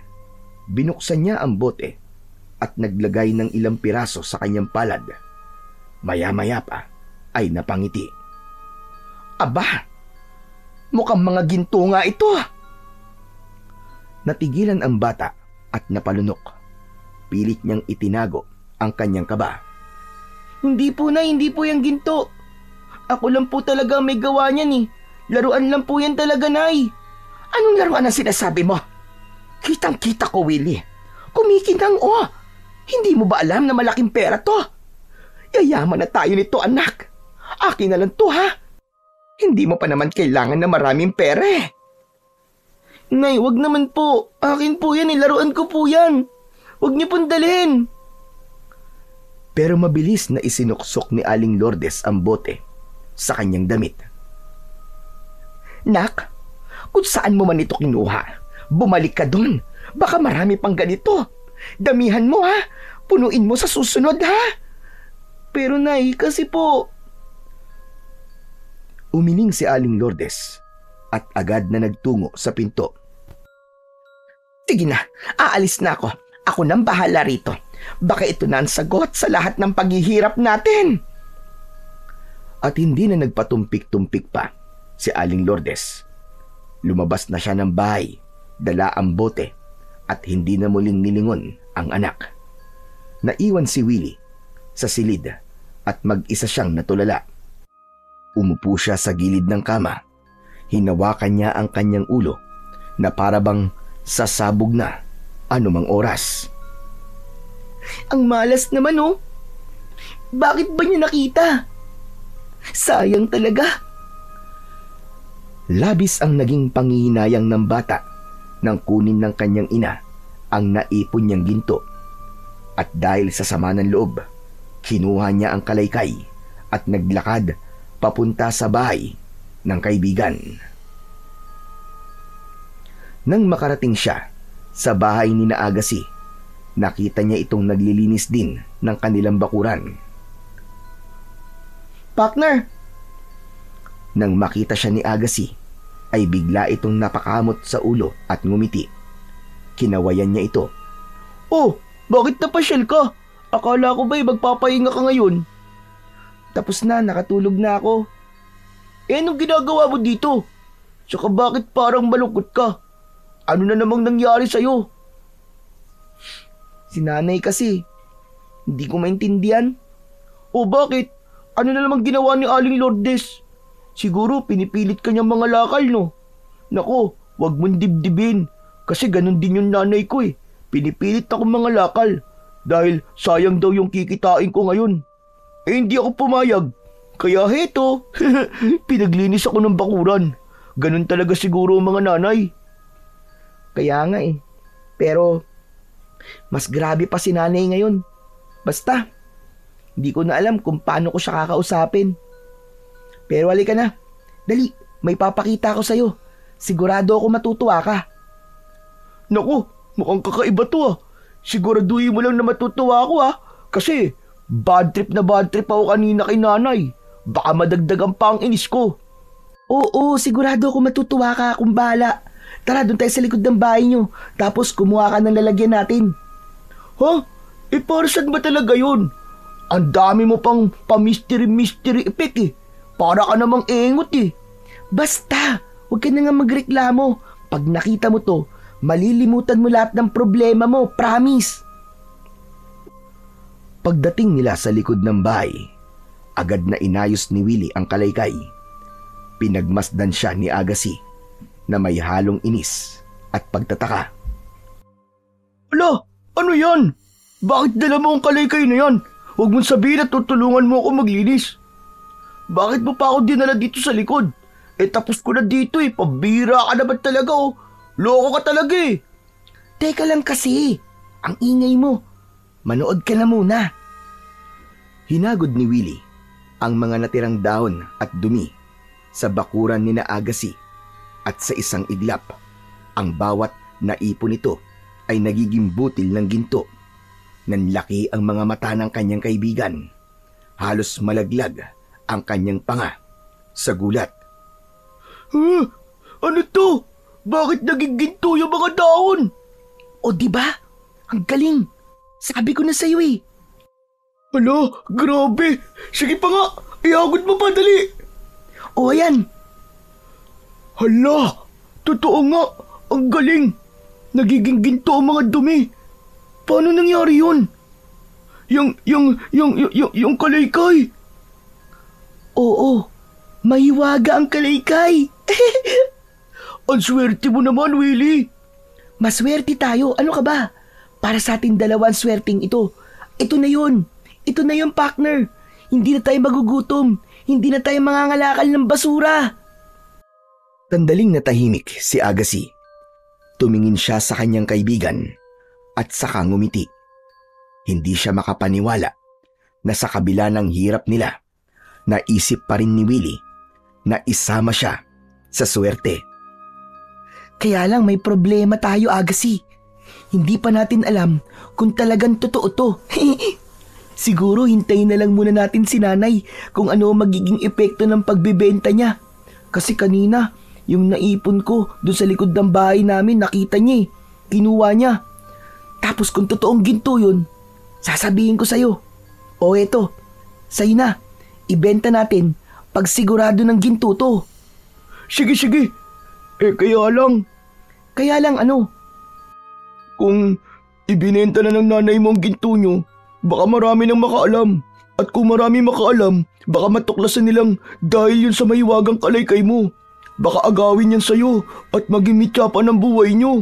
Binuksan niya ang bote at naglagay ng ilang piraso sa kanyang palad. Maya-maya pa ay napangiti. Aba, mukhang mga ginto nga ito. Natigilan ang bata at napalunok. Pilit niyang itinago ang kanyang kaba. Hindi po, Nay, hindi po yung ginto. Ako lang po talaga may gawa niyan eh. Laruan lang po yan talaga, Nay. Anong laruan ang sinasabi mo? Kitang-kita ko, Willie. Kumikinang oh. Hindi mo ba alam na malaking pera to? Yayaman na tayo nito, anak. Akin na lang to, ha? Hindi mo pa naman kailangan na maraming pera eh. Nay, wag naman po. Akin po yan, laruan ko po yan. Wag niyo pong dalhin. Pero mabilis na isinuksok ni Aling Lourdes ang bote sa kanyang damit. Nak, kung saan mo man ito kinuha, bumalik ka doon. Baka marami pang ganito. Damihan mo ha. Punuin mo sa susunod ha. Pero Nay, kasi po... Umiling si Aling Lourdes at agad na nagtungo sa pinto. Sige na, aalis na ako. Ako nang bahala rito. Baka ito na ang sagot sa lahat ng paghihirap natin. At hindi na nagpatumpik-tumpik pa si Aling Lourdes. Lumabas na siya ng bahay, dala ang bote at hindi na muling nilingon ang anak. Naiwan si Willie sa silid at mag-isa siyang natulala. Umupo siya sa gilid ng kama. Hinawakan niya ang kanyang ulo na parabang sasabog na anumang oras. Ang malas naman oh. Bakit ba niya nakita? Sayang talaga. Labis ang naging panghihinayang ng bata nang kunin ng kanyang ina ang naipon niyang ginto. At dahil sa sama ng loob, kinuha niya ang kalaykay at naglakad papunta sa bahay ng kaibigan. Nang makarating siya sa bahay ni na Agassi, nakita niya itong naglilinis din ng kanilang bakuran. Partner! Nang makita siya ni Agassi, ay bigla itong napakamot sa ulo at ngumiti. Kinawayan niya ito. Oh, bakit napasyal ka? Akala ko ba'y magpapahinga ka ngayon? Tapos na, nakatulog na ako. Eh, anong ginagawa mo dito? Tsaka bakit parang malungkot ka? Ano na namang nangyari sa'yo? Si nanay kasi, hindi ko maintindihan. O bakit? Ano na namang ginawa ni Aling Lourdes? Siguro pinipilit ka niyang mga lakal, no? Nako, wag mong dibdibin. Kasi ganun din yung nanay ko eh. Pinipilit ako mga lakal. Dahil sayang daw yung kikitain ko ngayon. Eh hindi ako pumayag. Kaya heto, pinaglinis ako ng bakuran. Ganun talaga siguro ang mga nanay. Kaya nga eh. Pero Mas grabe pa si nanay ngayon. Basta, hindi ko na alam kung paano ko siya kakausapin. Pero halika na. Dali, may papakita ko sa'yo. Sigurado ako matutuwa ka. Naku, mukhang kakaiba to ah. Siguraduhin mo lang na matutuwa ako ah. Kasi bad trip ako kanina kay nanay. Baka madagdagan pa ang inis ko. Oo, sigurado ako matutuwa ka kung bahala. Tara, doon tayo sa likod ng bahay nyo. Tapos kumuha ka ng lalagyan natin. Ha? Para saan ba talaga yun? Ang dami mo pang pa-mystery effect eh. Para ka namang engot eh. Basta, huwag ka na nga magreklamo. Pag nakita mo to, malilimutan mo lahat ng problema mo, promise. Pagdating nila sa likod ng bahay, agad na inayos ni Willie ang kalaykay. Pinagmasdan siya ni Agassi na may halong inis at pagtataka. Ala, ano yan? Bakit dala mo ang kalaykay na yan? Huwag mong sabihin at tutulungan mo ako maglinis. Bakit mo pa ako dinala dito sa likod? Tapos ko na dito eh, pabira ka naman talaga oh. Loko ka talaga eh. Teka lang kasi, ang ingay mo. Manood ka na muna. Hinagod ni Willie ang mga natirang dahon at dumi sa bakuran ni Agassi at sa isang iglap, ang bawat naipon nito ay nagiging butil ng ginto. Nanlaki ang mga mata ng kanyang kaibigan. Halos malaglag ang kanyang panga sa gulat. Ano to? Bakit naging ginto yung mga dahon? O diba? Ang galing. Sabi ko na sa'yo eh. Hala, grabe. Sige pa nga, ihagod mo pa, dali. O ayan. Hala, totoo nga, ang galing. Nagiging ginto ang mga dumi. Paano nangyari yun? Yung kalaykay. Oo, mahiwaga ang kalaykay. Ang swerte mo naman, Willie. Maswerte tayo, ano ka ba? Para sa ating dalawang swerting ito. Ito na yun. Ito na yung partner. Hindi na tayo magugutom. Hindi na tayo mangangalakal ng basura. Sandaling natahimik si Agassi. Tumingin siya sa kanyang kaibigan at saka ngumiti. Hindi siya makapaniwala na sa kabila ng hirap nila, naisip pa rin ni Willie na isama siya sa swerte. Kaya lang may problema tayo, Agassi. Hindi pa natin alam kung talagang totoo to. Siguro hintayin na lang muna natin si nanay kung ano magiging epekto ng pagbebenta niya. Kasi kanina, yung naipon ko doon sa likod ng bahay namin, nakita niya eh. Kinuha niya. Tapos kung totoong ginto yun, sasabihin ko sa'yo. O eto, sa'yo na. Ibenta natin pag sigurado ng ginto to. Sige. Kaya lang. Kaya lang ano? Kung ibinenta na ng nanay mo ang ginto nyo, baka marami nang makaalam. At kung marami makaalam, baka matuklasan nilang dahil yun sa mahiwagang kalaykay mo. Baka agawin yan sa'yo at maging mitya pa ng buhay nyo.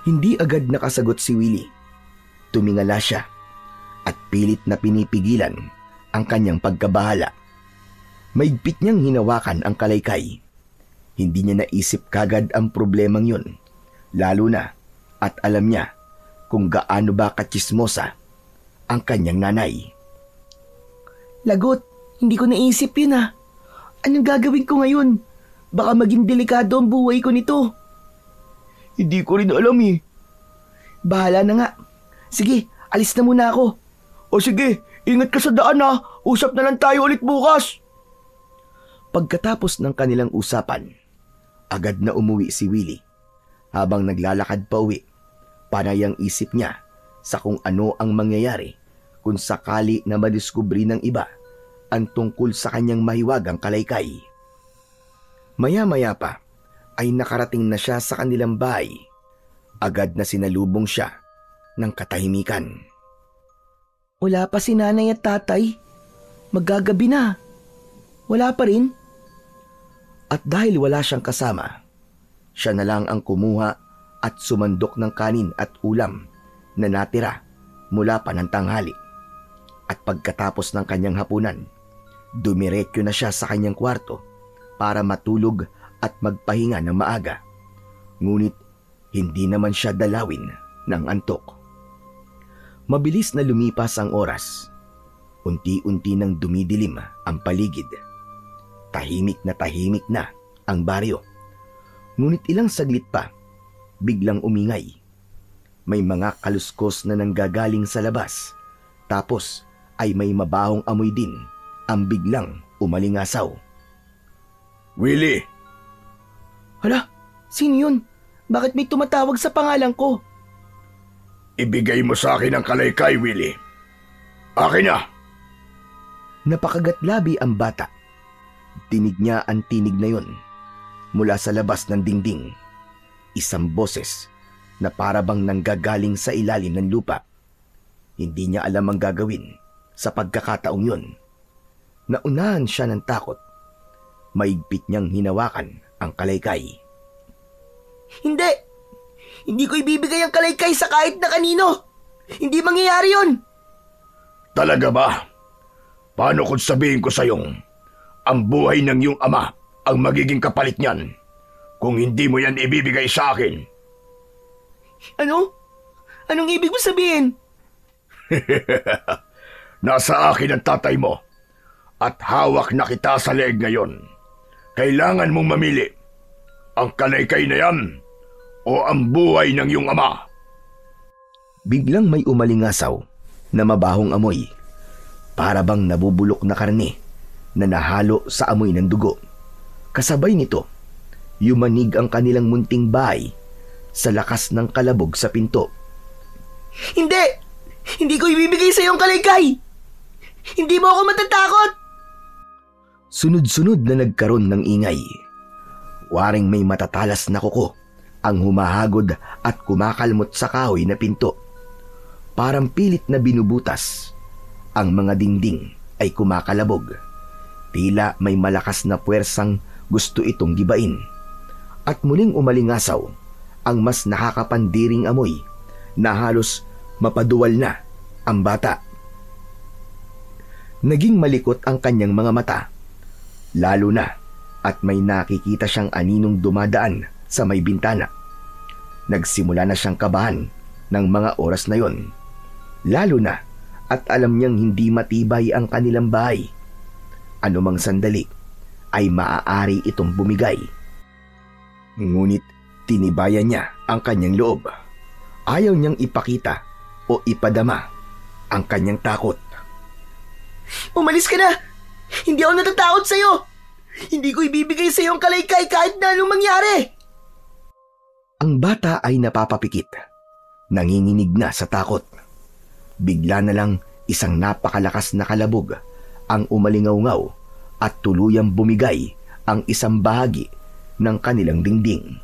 Hindi agad nakasagot si Willie. Tumingala siya at pilit na pinipigilan ang kanyang pagkabahala. Maigpit niyang hinawakan ang kalaykay. Hindi niya naisip kagad ang problemang yun, lalo na at alam niya kung gaano ba katsismosa ang kanyang nanay. Lagot, hindi ko naisip yun ah. Anong gagawin ko ngayon? Baka maging delikado ang buhay ko nito. Hindi ko rin alam eh. Bahala na nga. Sige, alis na muna ako. O sige, ingat ka sa daan ha. Usap na lang tayo ulit bukas. Pagkatapos ng kanilang usapan, agad na umuwi si Willie. Habang naglalakad pa uwi, panay ang isip niya sa kung ano ang mangyayari kung sakali na madiskubri ng iba ang tungkol sa kanyang mahiwagang kalaykay. Maya-maya pa ay nakarating na siya sa kanilang bahay. Agad na sinalubong siya ng katahimikan. Wala pa si nanay at tatay. Magagabi na. Wala pa rin. At dahil wala siyang kasama, siya na lang ang kumuha at sumandok ng kanin at ulam na natira mula pa ng tanghali. At pagkatapos ng kanyang hapunan, dumiretso na siya sa kanyang kwarto para matulog at magpahinga ng maaga. Ngunit hindi naman siya dalawin ng antok. Mabilis na lumipas ang oras. Unti-unti nang dumidilim ang paligid. Tahimik na ang baryo. Ngunit ilang saglit pa, biglang umingay. May mga kaluskos na nanggagaling sa labas. Tapos ay may mabahong amoy din ang biglang umalingasaw. Willie! Hala, sino yun? Bakit may tumatawag sa pangalan ko? Ibigay mo sa akin ang kalaykay, Willie. Akin na! Napakagatlabi ang bata. Tinig niya ang tinig na yun. Mula sa labas ng dingding. Isang boses na parabang nanggagaling sa ilalim ng lupa. Hindi niya alam ang gagawin sa pagkakataong yun. Naunahan siya ng takot. Maigpit niyang hinawakan ang kalaykay. Hindi! Hindi ko ibibigay ang kalaykay sa kahit na kanino! Hindi mangyayari yun! Talaga ba? Paano kung sabihin ko sa'yong ang buhay ng iyong ama ang magiging kapalit niyan kung hindi mo yan ibibigay sa akin? Ano? Anong ibig mo sabihin? Nasa akin ang tatay mo at hawak na kita sa leeg ngayon. Kailangan mong mamili ang kalaykay na yan o ang buhay ng iyong ama. Biglang may umalingasaw na mabahong amoy. Para bang nabubulok na karne na nahalo sa amoy ng dugo. Kasabay nito, yumanig ang kanilang munting bahay sa lakas ng kalabog sa pinto. Hindi! Hindi ko ibibigay sa iyong kalaykay! Hindi mo ako matatakot! Sunod-sunod na nagkaroon ng ingay. Waring may matatalas na kuko ang humahagod at kumakalmot sa kahoy na pinto. Parang pilit na binubutas. Ang mga dingding ay kumakalabog. Tila may malakas na puwersang gusto itong gibain. At muling umalingasaw ang mas nakakapandiring amoy na halos mapaduwal na ang bata. Naging malikot ang kanyang mga mata. Lalo na at may nakikita siyang aninong dumadaan sa may bintana. Nagsimula na siyang kabahan ng mga oras na yon. Lalo na at alam niyang hindi matibay ang kanilang bahay. Anumang sandali ay maaari itong bumigay. Ngunit tinibayan niya ang kanyang loob. Ayaw niyang ipakita o ipadama ang kanyang takot. Umalis ka na! Hindi ako natatakot sa'yo! Hindi ko ibibigay sa iyong kalaykay kahit na anong mangyari! Ang bata ay napapapikit. Nanginginig na sa takot. Bigla na lang isang napakalakas na kalabog ang umalingaw-ngaw at tuluyang bumigay ang isang bahagi ng kanilang dingding.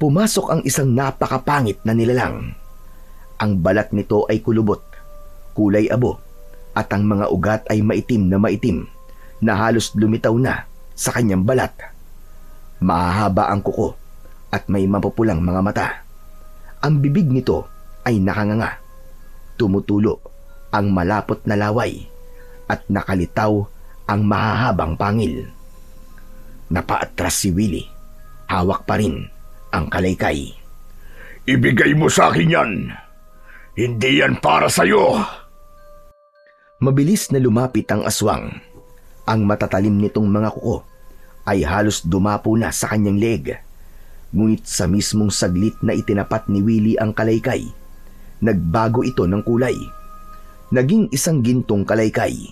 Pumasok ang isang napakapangit na nilalang. Ang balat nito ay kulubot, kulay abo, at ang mga ugat ay maitim na halos lumitaw na sa kanyang balat. Mahahaba ang kuko at may mapupulang mga mata. Ang bibig nito ay nakanganga. Tumutulo ang malapot na laway at nakalitaw ang mahahabang pangil. Napaatras si Willie. Hawak pa rin ang kalaykay. Ibigay mo sa akin yan. Hindi yan para sa'yo. Mabilis na lumapit ang aswang. Ang matatalim nitong mga kuko ay halos dumapo na sa kanyang leeg. Ngunit sa mismong saglit na itinapat ni Willie ang kalaykay, nagbago ito ng kulay. Naging isang gintong kalaykay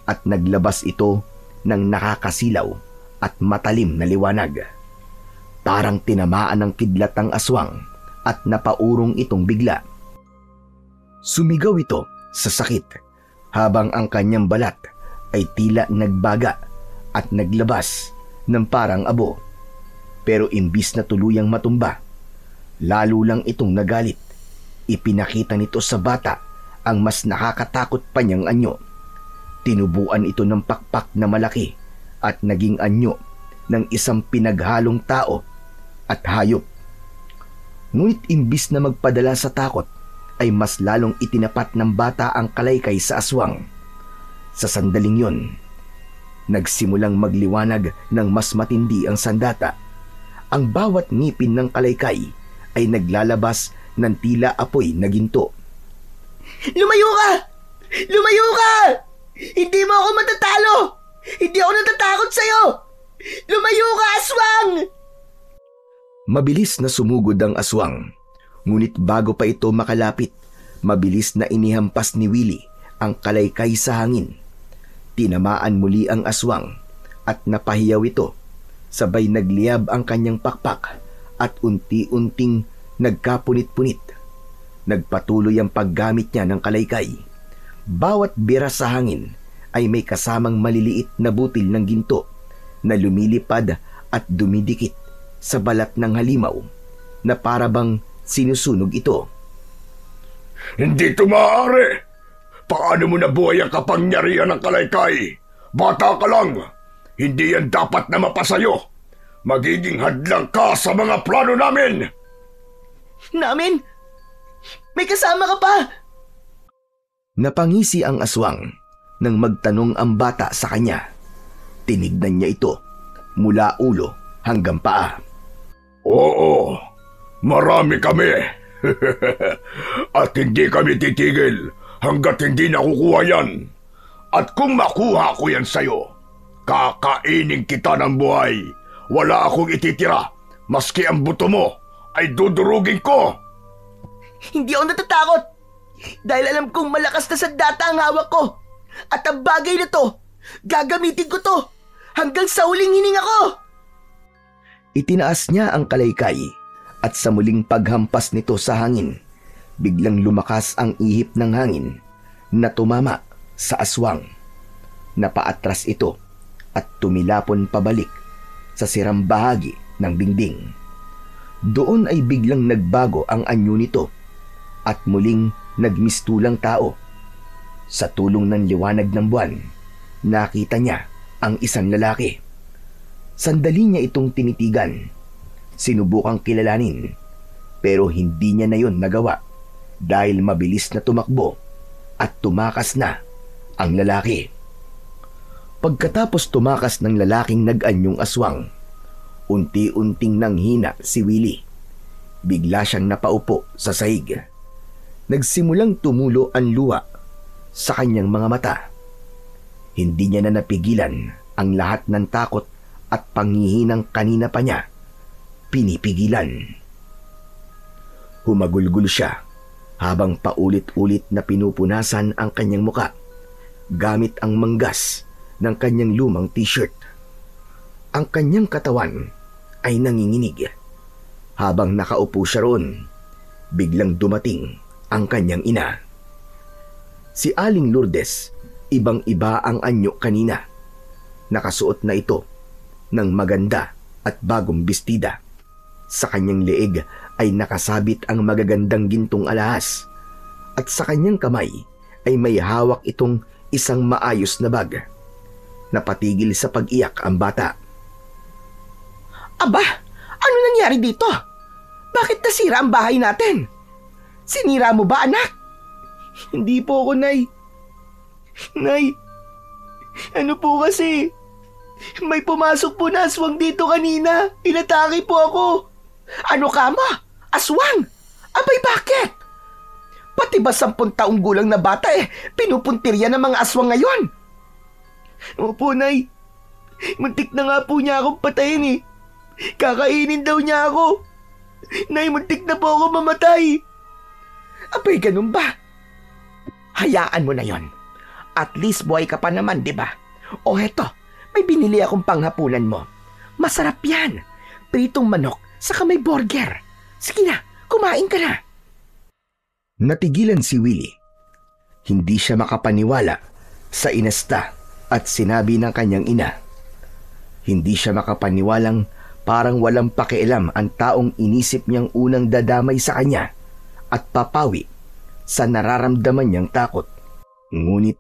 at naglabas ito ng nakakasilaw at matalim na liwanag. Parang tinamaan ng kidlat ang aswang at napaurong itong bigla. Sumigaw ito sa sakit habang ang kanyang balat ay tila nagbaga at naglabas ng parang abo. Pero imbis na tuluyang matumba, lalo lang itong nagalit. Ipinakita nito sa bata ang mas nakakatakot pa niyang anyo. Tinubuan ito ng pakpak na malaki at naging anyo ng isang pinaghalong tao at hayop. Ngunit imbis na magpadala sa takot, ay mas lalong itinapat ng bata ang kalaykay sa aswang. Sa sandaling yon, nagsimulang magliwanag ng mas matindi ang sandata. Ang bawat ngipin ng kalaykay ay naglalabas ng tila apoy na ginto. Lumayo ka! Lumayo ka! Hindi mo ako matatalo! Hindi ako natatakot sa'yo! Lumayo ka, aswang! Mabilis na sumugod ang aswang. Ngunit bago pa ito makalapit, mabilis na inihampas ni Willie ang kalaykay sa hangin. Tinamaan muli ang aswang at napahiyaw ito. Sabay nagliyab ang kanyang pakpak at unti-unting nagkapunit-punit. Nagpatuloy ang paggamit niya ng kalaykay. Bawat bira sa hangin ay may kasamang maliliit na butil ng ginto na lumilipad at dumidikit sa balat ng halimaw na parabang sinusunog ito. Hindi ito maaari! Paano mo nabuhay ang kapangyarihan ng kalaykay? Bata ka lang! Hindi yan dapat na mapasayo! Magiging hadlang ka sa mga plano namin! Namin? May kasama ka pa! Napangisi ang aswang nang magtanong ang bata sa kanya. Tinignan niya ito mula ulo hanggang paa. Oo, marami kami. At hindi kami titigil hanggat hindi nakukuha yan. At kung makuha ko yan sa'yo, kakainin kita ng buhay. Wala akong ititira, maski ang buto mo ay dudurugin ko. Hindi ako natatakot dahil alam kong malakas na sandata ang hawak ko. At ang bagay na to, gagamitin ko to hanggang sa huling hininga ko. Itinaas niya ang kalaykay at sa muling paghampas nito sa hangin, biglang lumakas ang ihip ng hangin na tumama sa aswang. Napaatras ito at tumilapon pabalik sa sirang bahagi ng dingding. Doon ay biglang nagbago ang anyo nito at muling nagmistulang tao. Sa tulong ng liwanag ng buwan, nakita niya ang isang lalaki. Sandali niya itong tinitigan. Sinubukang kilalanin, pero hindi niya na yon nagawa dahil mabilis na tumakbo at tumakas na ang lalaki. Pagkatapos tumakas ng lalaking nag-anyong aswang, unti-unting nanghina si Willie. Bigla siyang napaupo sa sahig. Nagsimulang tumulo ang luha sa kanyang mga mata. Hindi niya na napigilan ang lahat ng takot at panghihinang kanina pa niya pinipigilan. Humagulgul siya habang paulit-ulit na pinupunasan ang kanyang muka gamit ang manggas ng kanyang lumang t-shirt. Ang kanyang katawan ay nanginginig. Habang nakaupo siya roon, biglang dumating ang kanyang ina. Si Aling Lourdes, ibang-iba ang anyo kanina. Nakasuot na ito ng maganda at bagong bestida. Sa kanyang leeg ay nakasabit ang magagandang gintong alahas at sa kanyang kamay ay may hawak itong isang maayos na bag. Napatigil sa pag-iyak ang bata. Aba, ano nangyari dito? Bakit nasira ang bahay natin? Sinira mo ba, anak? Hindi po ako, Nay. Nay, ano po kasi? May pumasok po na aswang dito kanina. Inatake po ako. Ano ka mo? Aswang? Abay, bakit? Pati ba 10 taong gulang na bata pinupuntirya ng mga aswang ngayon? Opo, Nay. Muntik na nga po niya akong patayin Kakainin daw niya ako. Nay, muntik na po ako mamatay. Abay, ganun ba? Hayaan mo na yon. At least buhay ka pa naman, di ba? O heto, may binili akong panghapunan mo. Masarap yan. Pritong manok, saka may burger. Sige na, kumain ka na. Natigilan si Willie. Hindi siya makapaniwala sa inasta at sinabi ng kanyang ina. Hindi siya makapaniwalang parang walang pakialam ang taong inisip niyang unang dadamay sa kanya at papawi sa nararamdaman niyang takot. Ngunit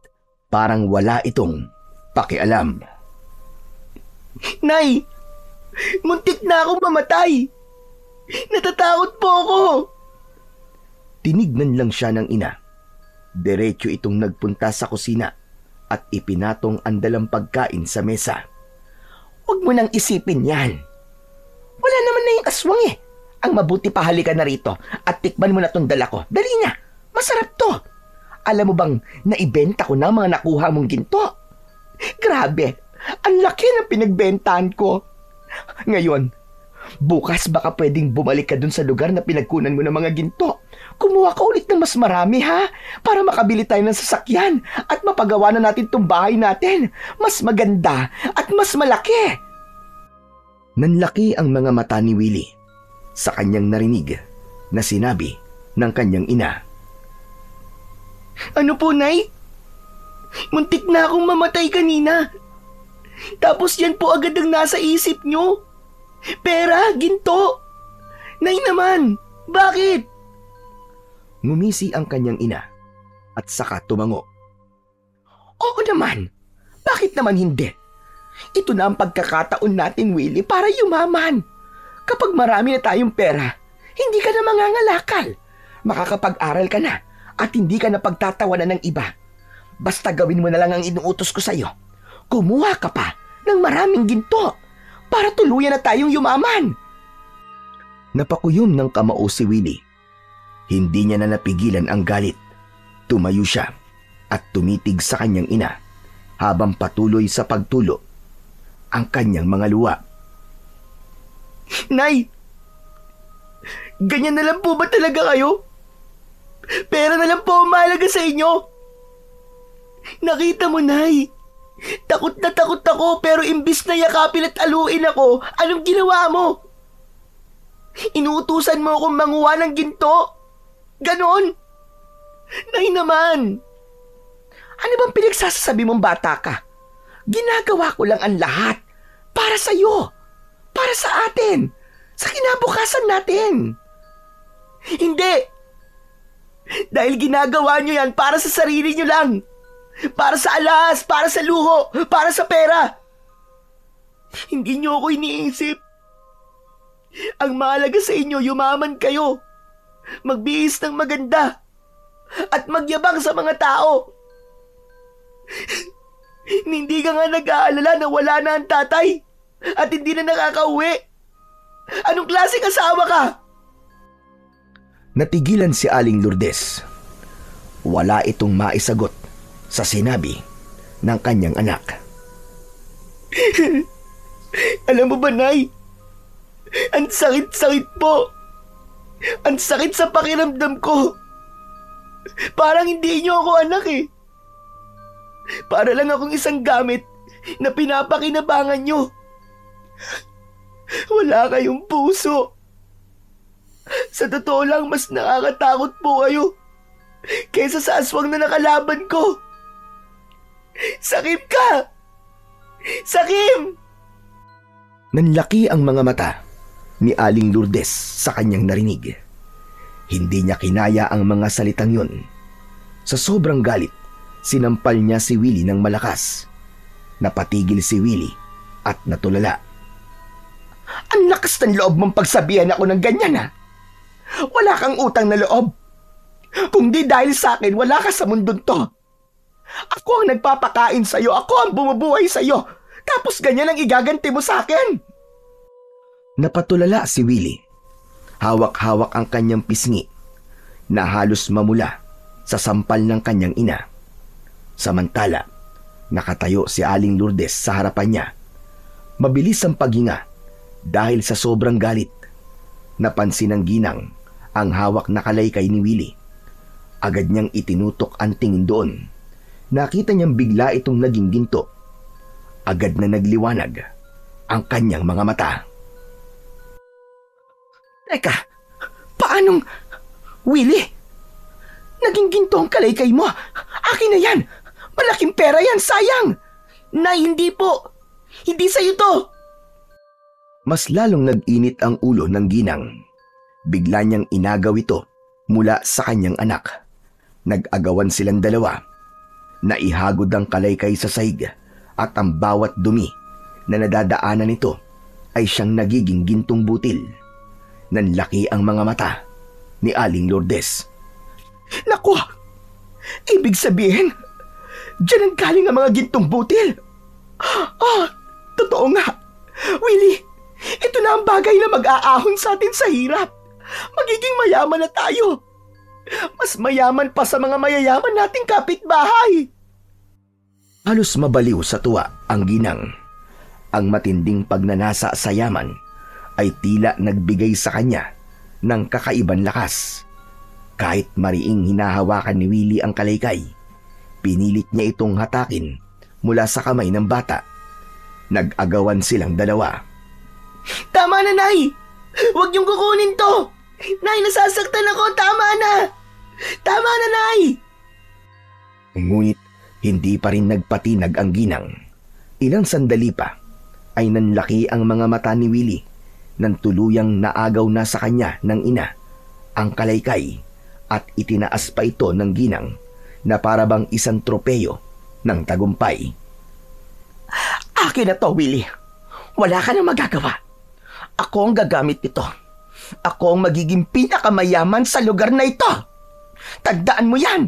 parang wala itong pakialam. Nay, muntik na akong mamatay. Natatakot po ako. Tinignan lang siya ng ina. Diretso itong nagpunta sa kusina at ipinatong ang dalang pagkain sa mesa. Huwag mo nang isipin yan. Wala naman na yung aswang Ang mabuti pa, halika na rito at tikman mo na tong dala ko. Dali na, masarap to. Alam mo bang naibenta ko na ang mga nakuha mong ginto? Grabe, ang laki ng pinagbentahan ko. Ngayon, bukas baka pwedeng bumalik ka dun sa lugar na pinagkunan mo ng mga ginto. Kumuha ka ulit ng mas marami, ha? Para makabili tayo ng sasakyan at mapagawa na natin tong bahay natin. Mas maganda at mas malaki. Nanlaki ang mga mata ni Willie sa kanyang narinig na sinabi ng kanyang ina. Ano po, Nay? Muntik na akong mamatay kanina. Tapos yan po agad ang nasa isip nyo. Pera, ginto. Nay naman, bakit? Ngumisi ang kanyang ina at saka tumango. Oo naman, bakit naman hindi? Ito na ang pagkakataon natin, Willie, para yumaman. Kapag marami na tayong pera, hindi ka na mangangalakal. Makakapag-aral ka na at hindi ka na pagtatawanan ng iba. Basta gawin mo na lang ang inuutos ko sa'yo. Kumuha ka pa ng maraming ginto para tuluyan na tayong yumaman. Napakuyom ng kamao si Willie. Hindi niya na napigilan ang galit. Tumayo siya at tumitig sa kanyang ina habang patuloy sa pagtulo ang kanyang mga luwa. Nay, ganyan na lang po ba talaga kayo? Pera na lang po ang mahalaga sa inyo. Nakita mo, Nay. Takot na takot ako pero imbis na yakapin at aluin ako, anong ginawa mo? Inuutusan mo akong manguha ng ginto? Ganon? Nay naman. Ano bang pinagsasasabi mong bata ka? Ginagawa ko lang ang lahat para sa'yo. Para sa atin. Sa kinabukasan natin. Hindi. Dahil ginagawa nyo yan para sa sarili nyo lang. Para sa alas, para sa luho, para sa pera. Hindi nyo ako iniisip. Ang mahalaga sa inyo, yumaman kayo. Magbihis ng maganda. At magyabang sa mga tao. Hindi ka nga nag-aalala na wala na ang tatay. At hindi na nakakauwi. Anong klaseng asawa ka? Natigilan si Aling Lourdes. Wala itong maisagot sa sinabi ng kanyang anak. Alam mo ba, Nay? Ang sakit-sakit po. Ang sakit sa pakiramdam ko. Parang hindi niyo ako anak eh. Para lang akong isang gamit na pinapakinabangan niyo. Wala kayong puso. Sa totoo lang, mas nakakatakot po kayo kaysa sa aswang na nakalaban ko. Sakim ka! Sakim! Nanlaki ang mga mata ni Aling Lourdes sa kanyang narinig. Hindi niya kinaya ang mga salitang yun. Sa sobrang galit, sinampal niya si Willie ng malakas. Napatigil si Willie at natulala. Ang lakas ng loob mong pagsabihan ako ng ganyan, ha? Wala kang utang na loob. Kung di dahil sa akin, wala ka sa mundong to. Ako ang nagpapakain sa'yo. Ako ang bumubuhay sa'yo. Tapos ganyan ang igaganti mo sa akin. Napatulala si Willie. Hawak-hawak ang kanyang pisngi na halos mamula sa sampal ng kanyang ina. Samantala, nakatayo si Aling Lourdes sa harapan niya. Mabilis ang paghinga dahil sa sobrang galit. Napansin ng ginang ang hawak na kalaykay ni Willie. Agad niyang itinutok ang tingin doon. Nakita niyang bigla itong naging ginto. Agad na nagliwanag ang kanyang mga mata. Teka, paanong... Willie, naging ginto ang kalaykay mo. Akin na yan. Malaking pera yan, sayang. Nay, hindi po. Hindi sa'yo to. Mas lalong nag-init ang ulo ng ginang. Bigla niyang inagaw ito mula sa kanyang anak. Nag-agawan silang dalawa. Naihagod ang kalaykay sa sahig at ang bawat dumi na nadadaanan nito ay siyang nagiging gintong butil. Nanlaki ang mga mata ni Aling Lourdes. Naku! Ibig sabihin, diyan ang galing ang mga gintong butil. Ah, totoo nga. Willie, ito na ang bagay na mag-aahon sa atin sa hirap. Magiging mayaman na tayo. Mas mayaman pa sa mga mayayaman nating kapitbahay. Halos mabaliw sa tuwa ang ginang. Ang matinding pagnanasa sa yaman ay tila nagbigay sa kanya ng kakaibang lakas. Kahit mariing hinahawakan ni Willie ang kalaykay, pinilit niya itong hatakin mula sa kamay ng bata. Nag-agawan silang dalawa. Tama na, Nay! Huwag niyong kukunin to! Nay, nasasaktan ako! Tama na! Tama na, Nay! Ngunit hindi pa rin nagpatinag ang ginang. Ilang sandali pa ay nanlaki ang mga mata ni Willie nang tuluyang naagaw na sa kanya ng ina ang kalaykay at itinaas pa ito ng ginang na parabang isang tropeyo ng tagumpay. Akin na to, Willie. Wala ka nang magagawa. Ako ang gagamit nito. Ako ang magiging pinakamayaman sa lugar na ito. Tandaan mo yan!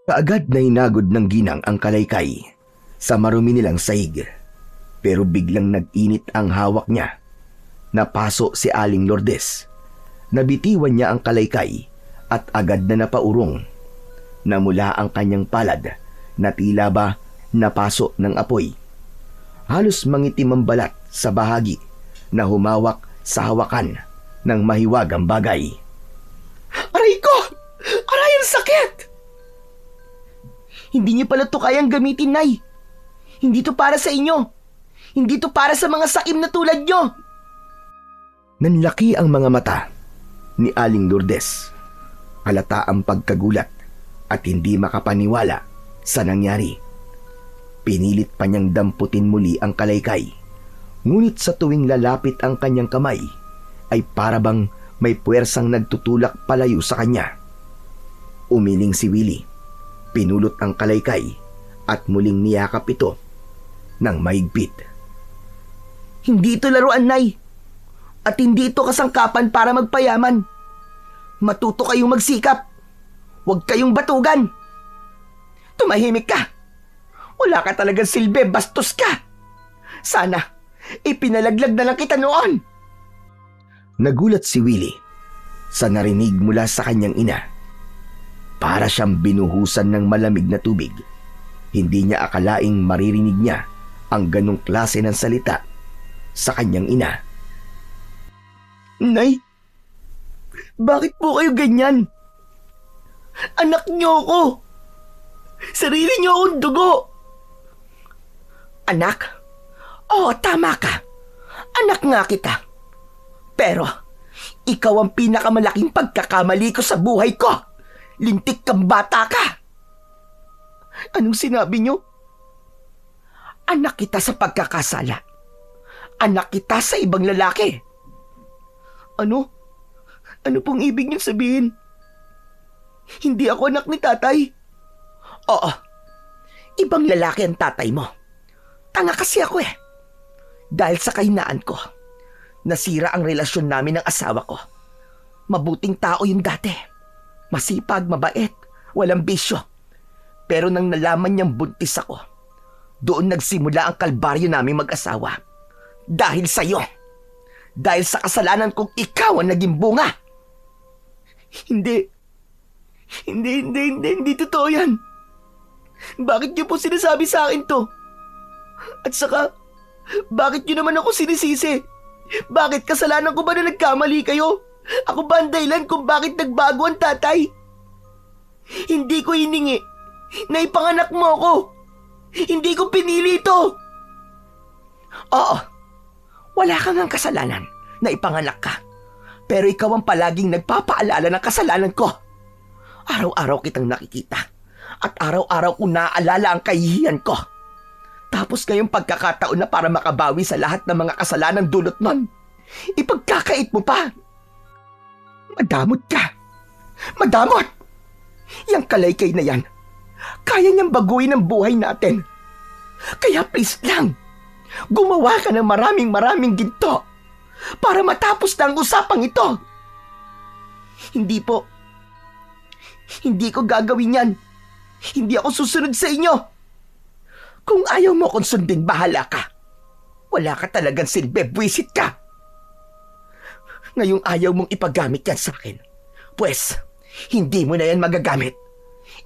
Kaagad na hinagod ng ginang ang kalaykay sa marumi nilang sahig. Pero biglang nag-init ang hawak niya. Napaso si Aling Lourdes. Nabitiwan niya ang kalaykay at agad na napaurong. Namula ang kanyang palad na tila ba napaso ng apoy. Halos mangitim ang balat sa bahagi na humawak sa hawakan ng mahiwagang bagay. Aray ko! Aray, ang sakit! Hindi niyo pala to kayang gamitin, Nay. Hindi to para sa inyo. Hindi to para sa mga sakim na tulad nyo. Nanlaki ang mga mata ni Aling Lourdes. Halata ang pagkagulat at hindi makapaniwala sa nangyari. Pinilit pa niyang damputin muli ang kalaykay. Ngunit sa tuwing lalapit ang kanyang kamay, ay parabang may puwersang nagtutulak palayo sa kanya. Umiling si Willie. Pinulot ang kalaykay at muling niyakap ito ng mahigpit. Hindi ito laruan, Nay. At hindi ito kasangkapan para magpayaman. Matuto kayong magsikap. Huwag kayong batugan. Tumahimik ka. Wala ka talagang silbi, bastos ka. Sana, ipinalaglag na lang kita noon. Nagulat si Willie sa narinig mula sa kanyang ina. Para siyang binuhusan ng malamig na tubig. Hindi niya akalaing maririnig niya ang ganong klase ng salita sa kanyang ina. Nay, bakit po kayo ganyan? Anak niyo ako. Sarili niyo akong dugo. Anak? Oo, tama ka. Anak nga kita. Pero, ikaw ang pinakamalaking pagkakamali ko sa buhay ko. Lintik kang bata ka. Anong sinabi niyo? Anak kita sa pagkakasala. Anak kita sa ibang lalaki. Ano? Ano pong ibig niyong sabihin? Hindi ako anak ni tatay. Oo. Ibang lalaki ang tatay mo. Tanga kasi ako eh. Dahil sa kahinaan ko, nasira ang relasyon namin ng asawa ko. Mabuting tao yung dati. Masipag, mabait, walang bisyo. Pero nang nalaman niyang buntis ako, doon nagsimula ang kalbaryo naming mag-asawa. Dahil sa'yo. Dahil sa kasalanan kong ikaw ang naging bunga. Hindi totoo yan. Bakit niyo po sinasabi sa akin to? At saka, bakit niyo naman ako sinisisi? Bakit kasalanan ko ba na nagkamali kayo? Ako ba ang dahilan kung bakit nagbago ang tatay? Hindi ko hiningi na ipanganak mo ako. Hindi ko pinili ito. Oo, wala kang ang kasalanan na ipanganak ka. Pero ikaw ang palaging nagpapaalala ng kasalanan ko. Araw-araw kitang nakikita at araw-araw ko naaalala ang kahihiyan ko. Tapos ngayong pagkakataon na para makabawi sa lahat ng mga kasalanan dulot nun, ipagkakait mo pa. Madamot ka. Madamot! Yang kalaykay na yan, kaya niyang baguhin ang buhay natin. Kaya please lang, gumawa ka ng maraming ginto para matapos na ang usapang ito. Hindi po. Hindi ko gagawin yan. Hindi ako susunod sa inyo. Kung ayaw mo kong sundin, bahala ka. Wala ka talagang silbi, buwisit ka. Ngayong ayaw mong ipagamit yan sa akin, pues, hindi mo na yan magagamit.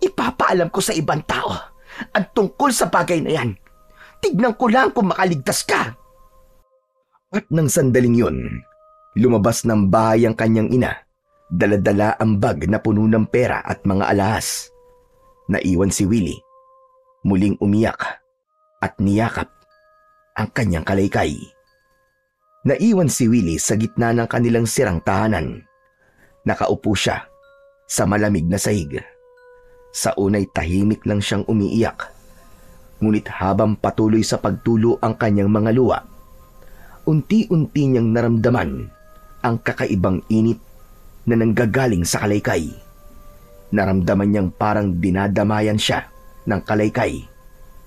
Ipapaalam ko sa ibang tao ang tungkol sa bagay na yan. Tignan ko lang kung makaligtas ka. At nang sandaling yun, lumabas ng bahay ang kanyang ina. Dala-dala ang bag na puno ng pera at mga alahas. Naiwan si Willie. Muling umiyak at niyakap ang kanyang kalaykay. Naiwan si Willie sa gitna ng kanilang sirang tahanan. Nakaupo siya sa malamig na sahig. Sa unay tahimik lang siyang umiiyak. Ngunit habang patuloy sa pagtulo ang kanyang mga luha, unti-unti niyang naramdaman ang kakaibang init na nanggagaling sa kalaykay. Naramdaman niyang parang dinadamayan siya ng kalaykay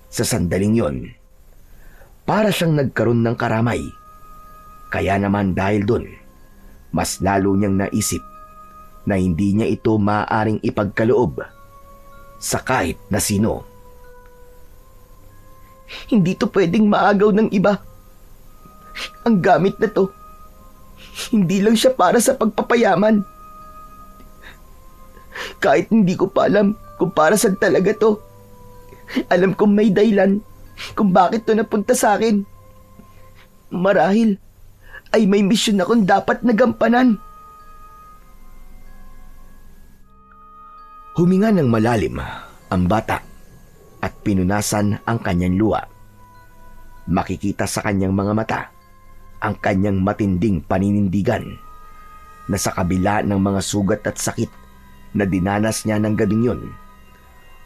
sa sandaling yon. Para siyang nagkaroon ng karamay. Kaya naman dahil dun, mas lalo niyang naisip na hindi niya ito maaaring ipagkaloob sa kahit na sino. Hindi to pwedeng maagaw ng iba. Ang gamit na to, hindi lang siya para sa pagpapayaman. Kahit hindi ko pa alam kung para saan talaga to, alam kong may dahilan kung bakit to napunta sa akin. Marahil ay may misyon akong dapat nagampanan. Huminga ng malalim ang bata at pinunasan ang kanyang luha. Makikita sa kanyang mga mata ang kanyang matinding paninindigan na sa kabila ng mga sugat at sakit na dinanas niya ng gabing yun,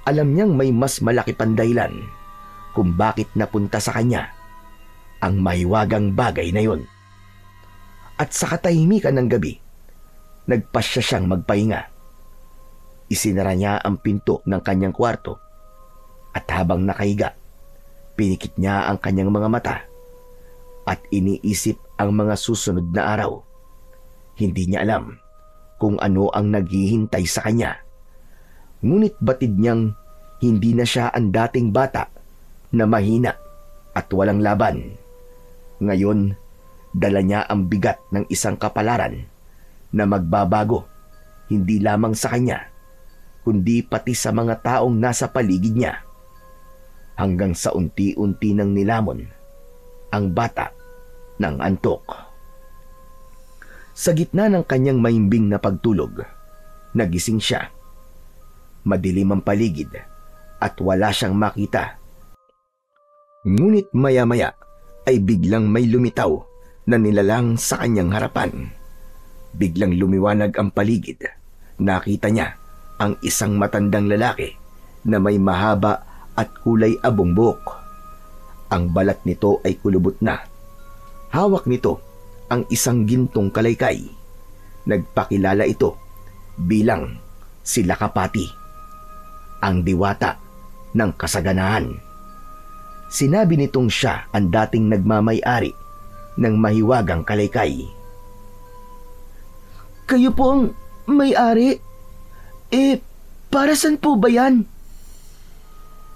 alam niyang may mas malaki pang dahilan kung bakit napunta sa kanya ang mahiwagang bagay na yun. At sa katahimikan ng gabi, nagpasya siyang magpahinga. Isinara niya ang pinto ng kanyang kwarto at habang nakahiga, pinikit niya ang kanyang mga mata at iniisip ang mga susunod na araw. Hindi niya alam kung ano ang naghihintay sa kanya. Ngunit batid niyang hindi na siya ang dating bata na mahina at walang laban. Ngayon, dala niya ang bigat ng isang kapalaran na magbabago hindi lamang sa kanya, kundi pati sa mga taong nasa paligid niya. Hanggang sa unti-unti nang nilamon ang bata ng antok. Sa gitna ng kanyang mahimbing na pagtulog, nagising siya. Madilim ang paligid at wala siyang makita. Ngunit maya-maya ay biglang may lumitaw na nilalang sa kanyang harapan. Biglang lumiwanag ang paligid. Nakita niya ang isang matandang lalaki na may mahaba at kulay abong buhok. Ang balat nito ay kulubot na. Hawak nito ang isang gintong kalaykay. Nagpakilala ito bilang si Lakapati, ang diwata ng kasaganahan. Sinabi nitong siya ang dating nagmamay-ari ng mahiwagang kalaykay. Kayo po ang may-ari? Para saan po ba yan?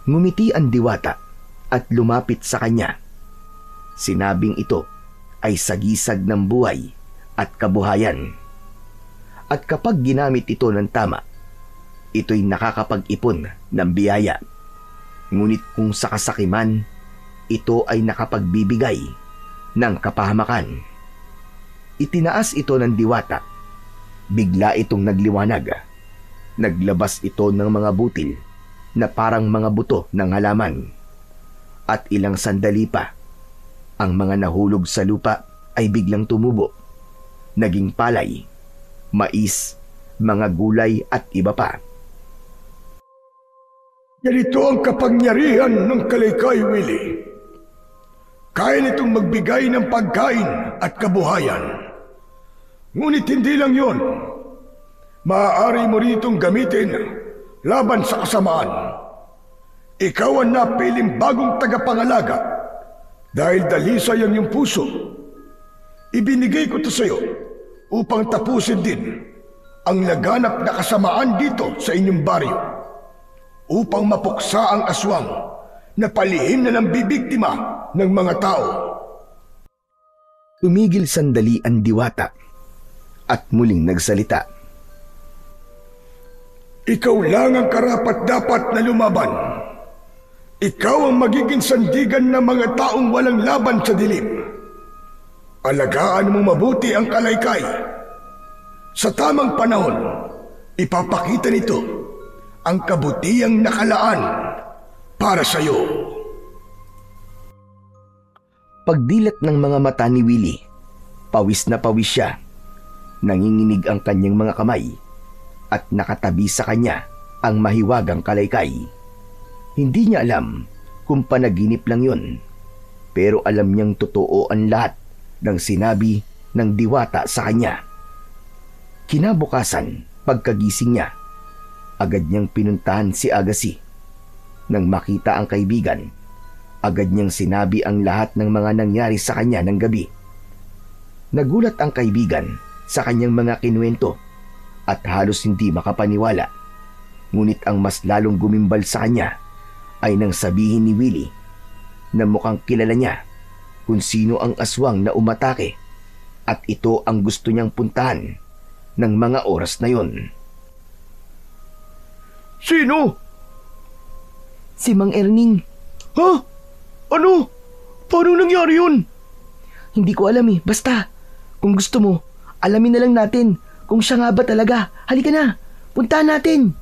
Ngumiti ang diwata at lumapit sa kanya. Sinabing ito ay sagisag ng buhay at kabuhayan. At kapag ginamit ito ng tama, ito'y nakakapag-ipon ng biyaya. Ngunit kung sa kasakiman, ito ay nakapagbibigay ng kapahamakan. Itinaas ito ng diwata. Bigla itong nagliwanag. Naglabas ito ng mga butil na parang mga buto ng halaman. At ilang sandali pa, ang mga nahulog sa lupa ay biglang tumubo. Naging palay, mais, mga gulay at iba pa. Ganito ang kapangyarihan ng kalaykay, Willie. Kaya nitong magbigay ng pagkain at kabuhayan. Ngunit hindi lang yon. Maaari mo rin itong gamitin laban sa kasamaan. Ikaw ang napiling bagong tagapangalaga dahil dalisay ang iyong puso. Ibinigay ko ito sa iyo upang tapusin din ang laganap na kasamaan dito sa inyong baryo, upang mapuksa ang aswang na palihim na ng bibiktima ng mga tao. Tumigil sandali ang diwata at muling nagsalita. Ikaw lang ang karapat-dapat na lumaban. Ikaw ang magiging sandigan ng mga taong walang laban sa dilim. Alagaan mo mabuti ang Kalaykay. Sa tamang panahon, ipapakita nito ang kabutihang nakalaan para sa iyo. Pagdilat ng mga mata ni Willie, pawis na pawis siya. Nanginginig ang kanyang mga kamay at nakatabi sa kanya ang mahiwagang Kalaykay. Hindi niya alam kung panaginip lang yun, pero alam niyang totoo ang lahat ng sinabi ng diwata sa kanya. Kinabukasan, pagkagising niya, agad niyang pinuntahan si Agassi. Nang makita ang kaibigan, agad niyang sinabi ang lahat ng mga nangyari sa kanya ng gabi. Nagulat ang kaibigan sa kanyang mga kinuwento at halos hindi makapaniwala. Ngunit ang mas lalong gumimbal sa kanya ay nang sabihin ni Willie na mukhang kilala niya kung sino ang aswang na umatake at ito ang gusto niyang puntahan ng mga oras na yon. Sino? Si Mang Erning. Ha? Ano? Paano nangyari yun? Hindi ko alam eh. Basta, kung gusto mo, alamin na lang natin kung siya nga ba talaga. Halika na, puntahan natin.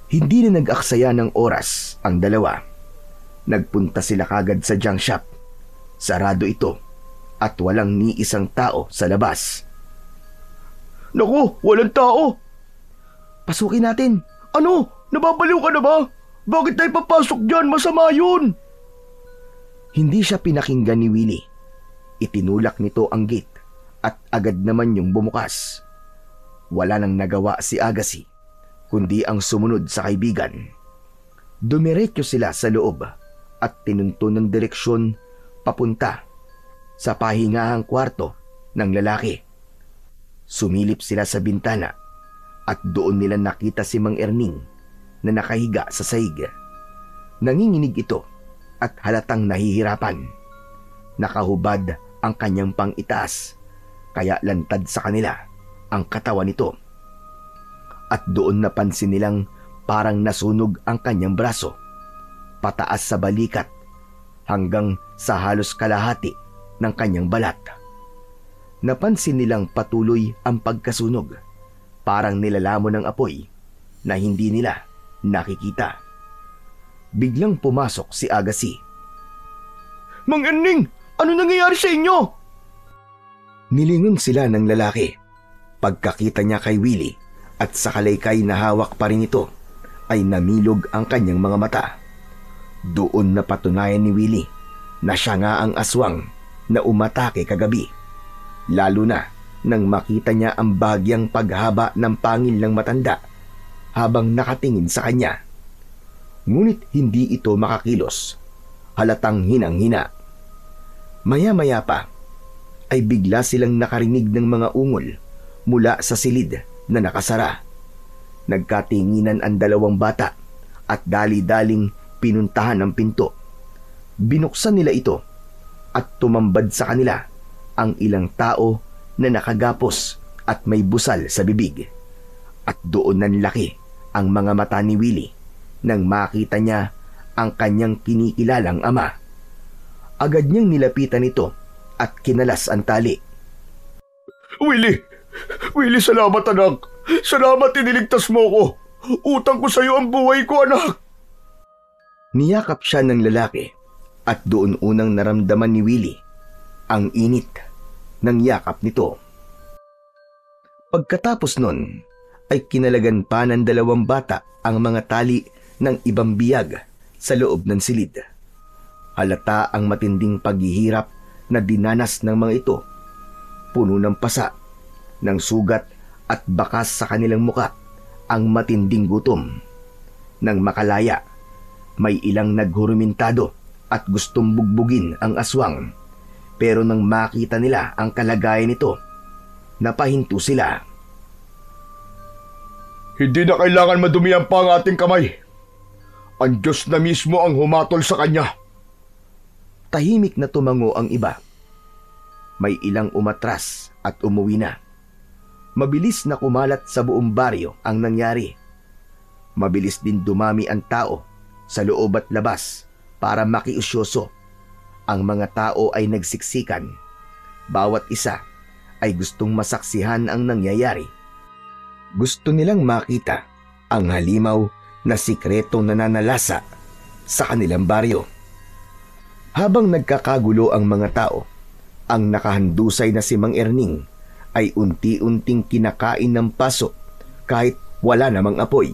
Hindi na nag-aksaya ng oras ang dalawa. Nagpunta sila kagad sa junk shop. Sarado ito at walang ni isang tao sa labas. Naku, walang tao. Pasukin natin. Ano? Nababaliw ka na ba? Bakit tayo papasok dyan? Masama yun. Hindi siya pinakinggan ni Willie. Itinulak nito ang gate at agad naman yung bumukas. Wala nang nagawa si Agassi kundi ang sumunod sa kaibigan. Dumiretso sila sa loob at tinunto ng direksyon papunta sa pahingahang kwarto ng lalaki. Sumilip sila sa bintana at doon nila nakita si Mang Erning na nakahiga sa saig. Nanginginig ito at halatang nahihirapan. Nakahubad ang kanyang pang-itaas kaya lantad sa kanila ang katawan nito. At doon napansin nilang parang nasunog ang kanyang braso, pataas sa balikat hanggang sa halos kalahati ng kanyang balat. Napansin nilang patuloy ang pagkasunog, parang nilalamon ng apoy na hindi nila nakikita. Biglang pumasok si Agassi. Mang Erning, ano nangyayari sa inyo? Nilingon sila ng lalaki. Pagkakita niya kay Willie at sa Kalaykay na hawak pa rin ito, ay namilog ang kanyang mga mata. Doon napatunayan ni Willie na siya nga ang aswang na umatake kagabi. Lalo na nang makita niya ang bahagyang paghaba ng pangil ng matanda habang nakatingin sa kanya. Ngunit hindi ito makakilos. Halatang hinang-hina. Maya-maya pa ay bigla silang nakarinig ng mga ungol mula sa silid na nakasara. Nagkatinginan ang dalawang bata at dali-daling pinuntahan ang pinto. Binuksan nila ito at tumambad sa kanila ang ilang tao na nakagapos at may busal sa bibig. At doon nanlaki ang mga mata ni Willie nang makita niya ang kanyang kinikilalang ama. Agad niyang nilapitan ito at kinalas ang tali. Willie! Willie, salamat anak! Salamat iniligtas mo ko! Utang ko sa iyo ang buhay ko, anak! Niyakap siya ng lalaki at doon unang naramdaman ni Willie ang init ng yakap nito. Pagkatapos nun ay kinalagan pa ng dalawang bata ang mga tali ng ibang biyag sa loob ng silid. Halata ang matinding paghihirap na dinanas ng mga ito. Puno ng pasa, ng sugat at bakas sa kanilang muka ang matinding gutom. Nang makalaya, may ilang naghurumintado at gustong bugbugin ang aswang. Pero nang makita nila ang kalagayan nito, napahinto sila. Hindi na kailangan madumihan pa ang ating kamay. Ang Diyos na mismo ang humatol sa kanya. Tahimik na tumango ang iba. May ilang umatras at umuwi na. Mabilis na kumalat sa buong baryo ang nangyari. Mabilis din dumami ang tao sa loob at labas para makiusyoso. Ang mga tao ay nagsiksikan. Bawat isa ay gustong masaksihan ang nangyayari. Gusto nilang makita ang halimaw na sikretong nananalasa sa kanilang baryo. Habang nagkakagulo ang mga tao, ang nakahandusay na si Mang Erning ay unti-unting kinakain ng paso kahit wala namang apoy.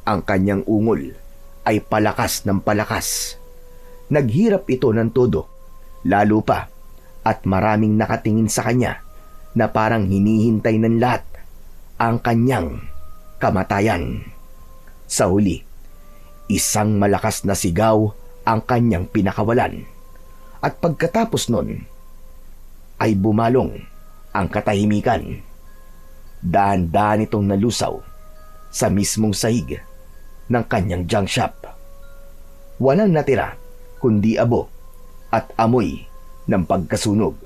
Ang kanyang ungol ay palakas ng palakas. Naghirap ito ng todo, lalo pa at maraming nakatingin sa kanya na parang hinihintay ng lahat ang kanyang kamatayan. Sa huli, isang malakas na sigaw ang kanyang pinakawalan. At pagkatapos nun, ay bumalong ang katahimikan. Dahan-dahan itong nalusaw sa mismong sahig ng kanyang junk shop. Walang natira kundi abo at amoy ng pagkasunog.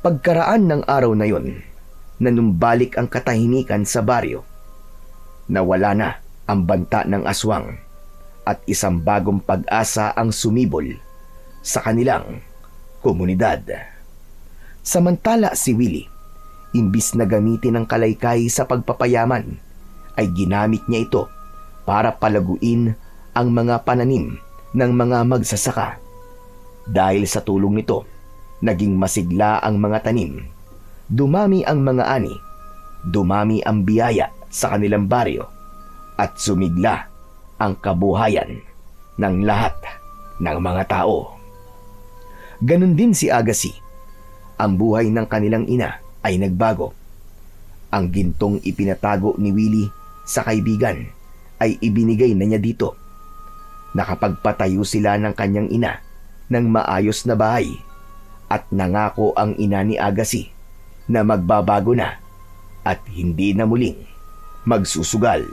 Pagkaraan ng araw na yon, nanumbalik ang katahimikan sa baryo. Nawala na ang banta ng aswang at isang bagong pag-asa ang sumibol sa kanilang komunidad. Samantala si Willie, imbis na gamitin ang kalaykay sa pagpapayaman, ay ginamit niya ito para palaguin ang mga pananim ng mga magsasaka. Dahil sa tulong nito, naging masigla ang mga tanim. Dumami ang mga ani, dumami ang biyaya sa kanilang baryo, at sumigla ang kabuhayan ng lahat ng mga tao. Ganon din si Agassi. Ang buhay ng kanilang ina ay nagbago. Ang gintong ipinatago ni Willie sa kaibigan ay ibinigay na niya dito. Nakapagpatayo sila ng kanyang ina ng maayos na bahay at nangako ang ina ni Agassi na magbabago na at hindi na muling magsusugal.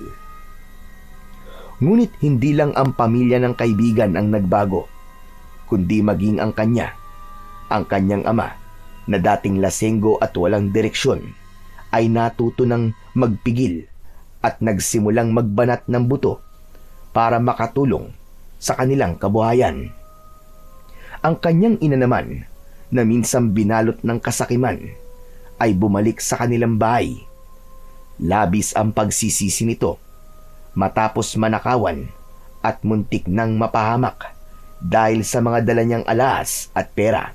Ngunit hindi lang ang pamilya ng kaibigan ang nagbago, kundi maging ang kanyang ama na dating lasenggo at walang direksyon ay natuto ng magpigil at nagsimulang magbanat ng buto para makatulong sa kanilang kabuhayan. Ang kanyang ina naman na minsan binalot ng kasakiman ay bumalik sa kanilang bahay. Labis ang pagsisisi nito matapos manakawan at muntik nang mapahamak dahil sa mga dala niyang alahas at pera.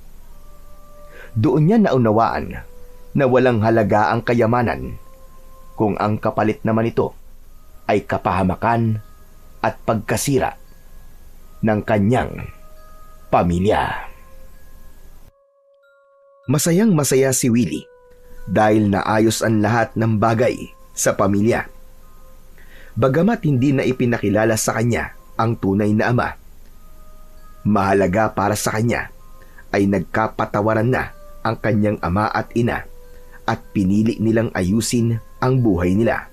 Doon niya naunawaan na walang halaga ang kayamanan kung ang kapalit naman ito ay kapahamakan at pagkasira ng kanyang pamilya. Masayang masaya si Willie dahil naayos ang lahat ng bagay sa pamilya. Bagamat hindi na ipinakilala sa kanya ang tunay na ama, mahalaga para sa kanya ay nagkapatawaran na ang kanyang ama at ina at pinili nilang ayusin ang buhay nila.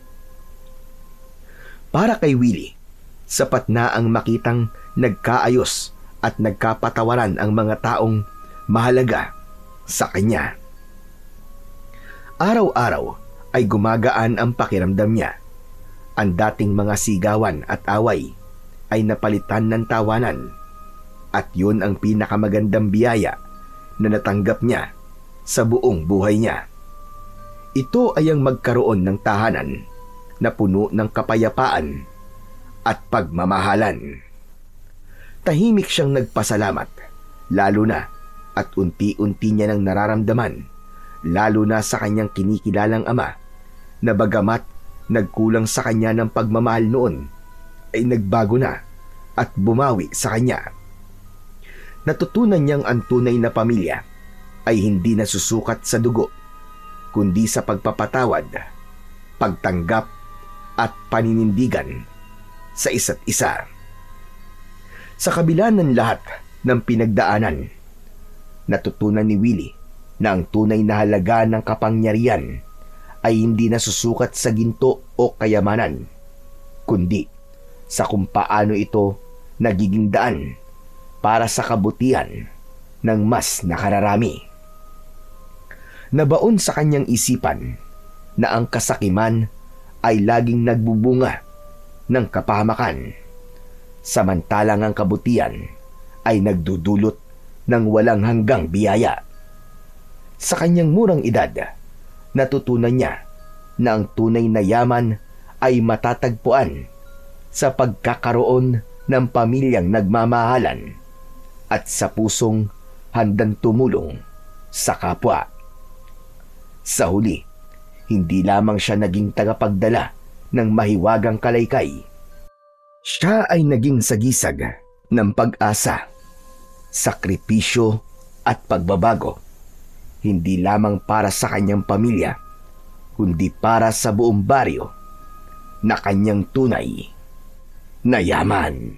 Para kay Willie, sapat na ang makitang nagkaayos at nagkapatawaran ang mga taong mahalaga sa kanya. Araw-araw ay gumagaan ang pakiramdam niya. Ang dating mga sigawan at away ay napalitan ng tawanan, at yun ang pinakamagandang biyaya na natanggap niya sa buong buhay niya. Ito ay ang magkaroon ng tahanan na puno ng kapayapaan at pagmamahalan. Tahimik siyang nagpasalamat, lalo na at unti-unti niya nang nararamdaman, lalo na sa kanyang kinikilalang ama, na bagamat nagkulang sa kanya ng pagmamahal noon, ay nagbago na at bumawi sa kanya. Natutunan niyang ang tunay na pamilya ay hindi nasusukat sa dugo, kundi sa pagpapatawad, pagtanggap at paninindigan sa isa't isa. Sa kabila ng lahat ng pinagdaanan, natutunan ni Willie na ang tunay na halaga ng kapangyarihan ay hindi nasusukat sa ginto o kayamanan, kundi sa kung paano ito nagiging daan para sa kabutihan ng mas nakararami. Nabaon sa kanyang isipan na ang kasakiman ay laging nagbubunga ng kapahamakan, samantalang ang kabutihan ay nagdudulot ng walang hanggang biyaya. Sa kanyang murang edad, natutunan niya na ang tunay na yaman ay matatagpuan sa pagkakaroon ng pamilyang nagmamahalan at sa pusong handang tumulong sa kapwa. Sa huli, hindi lamang siya naging tagapagdala ng mahiwagang kalaykay. Siya ay naging sagisag ng pag-asa, sakripisyo at pagbabago, hindi lamang para sa kanyang pamilya, kundi para sa buong baryo na kanyang tunay na yaman.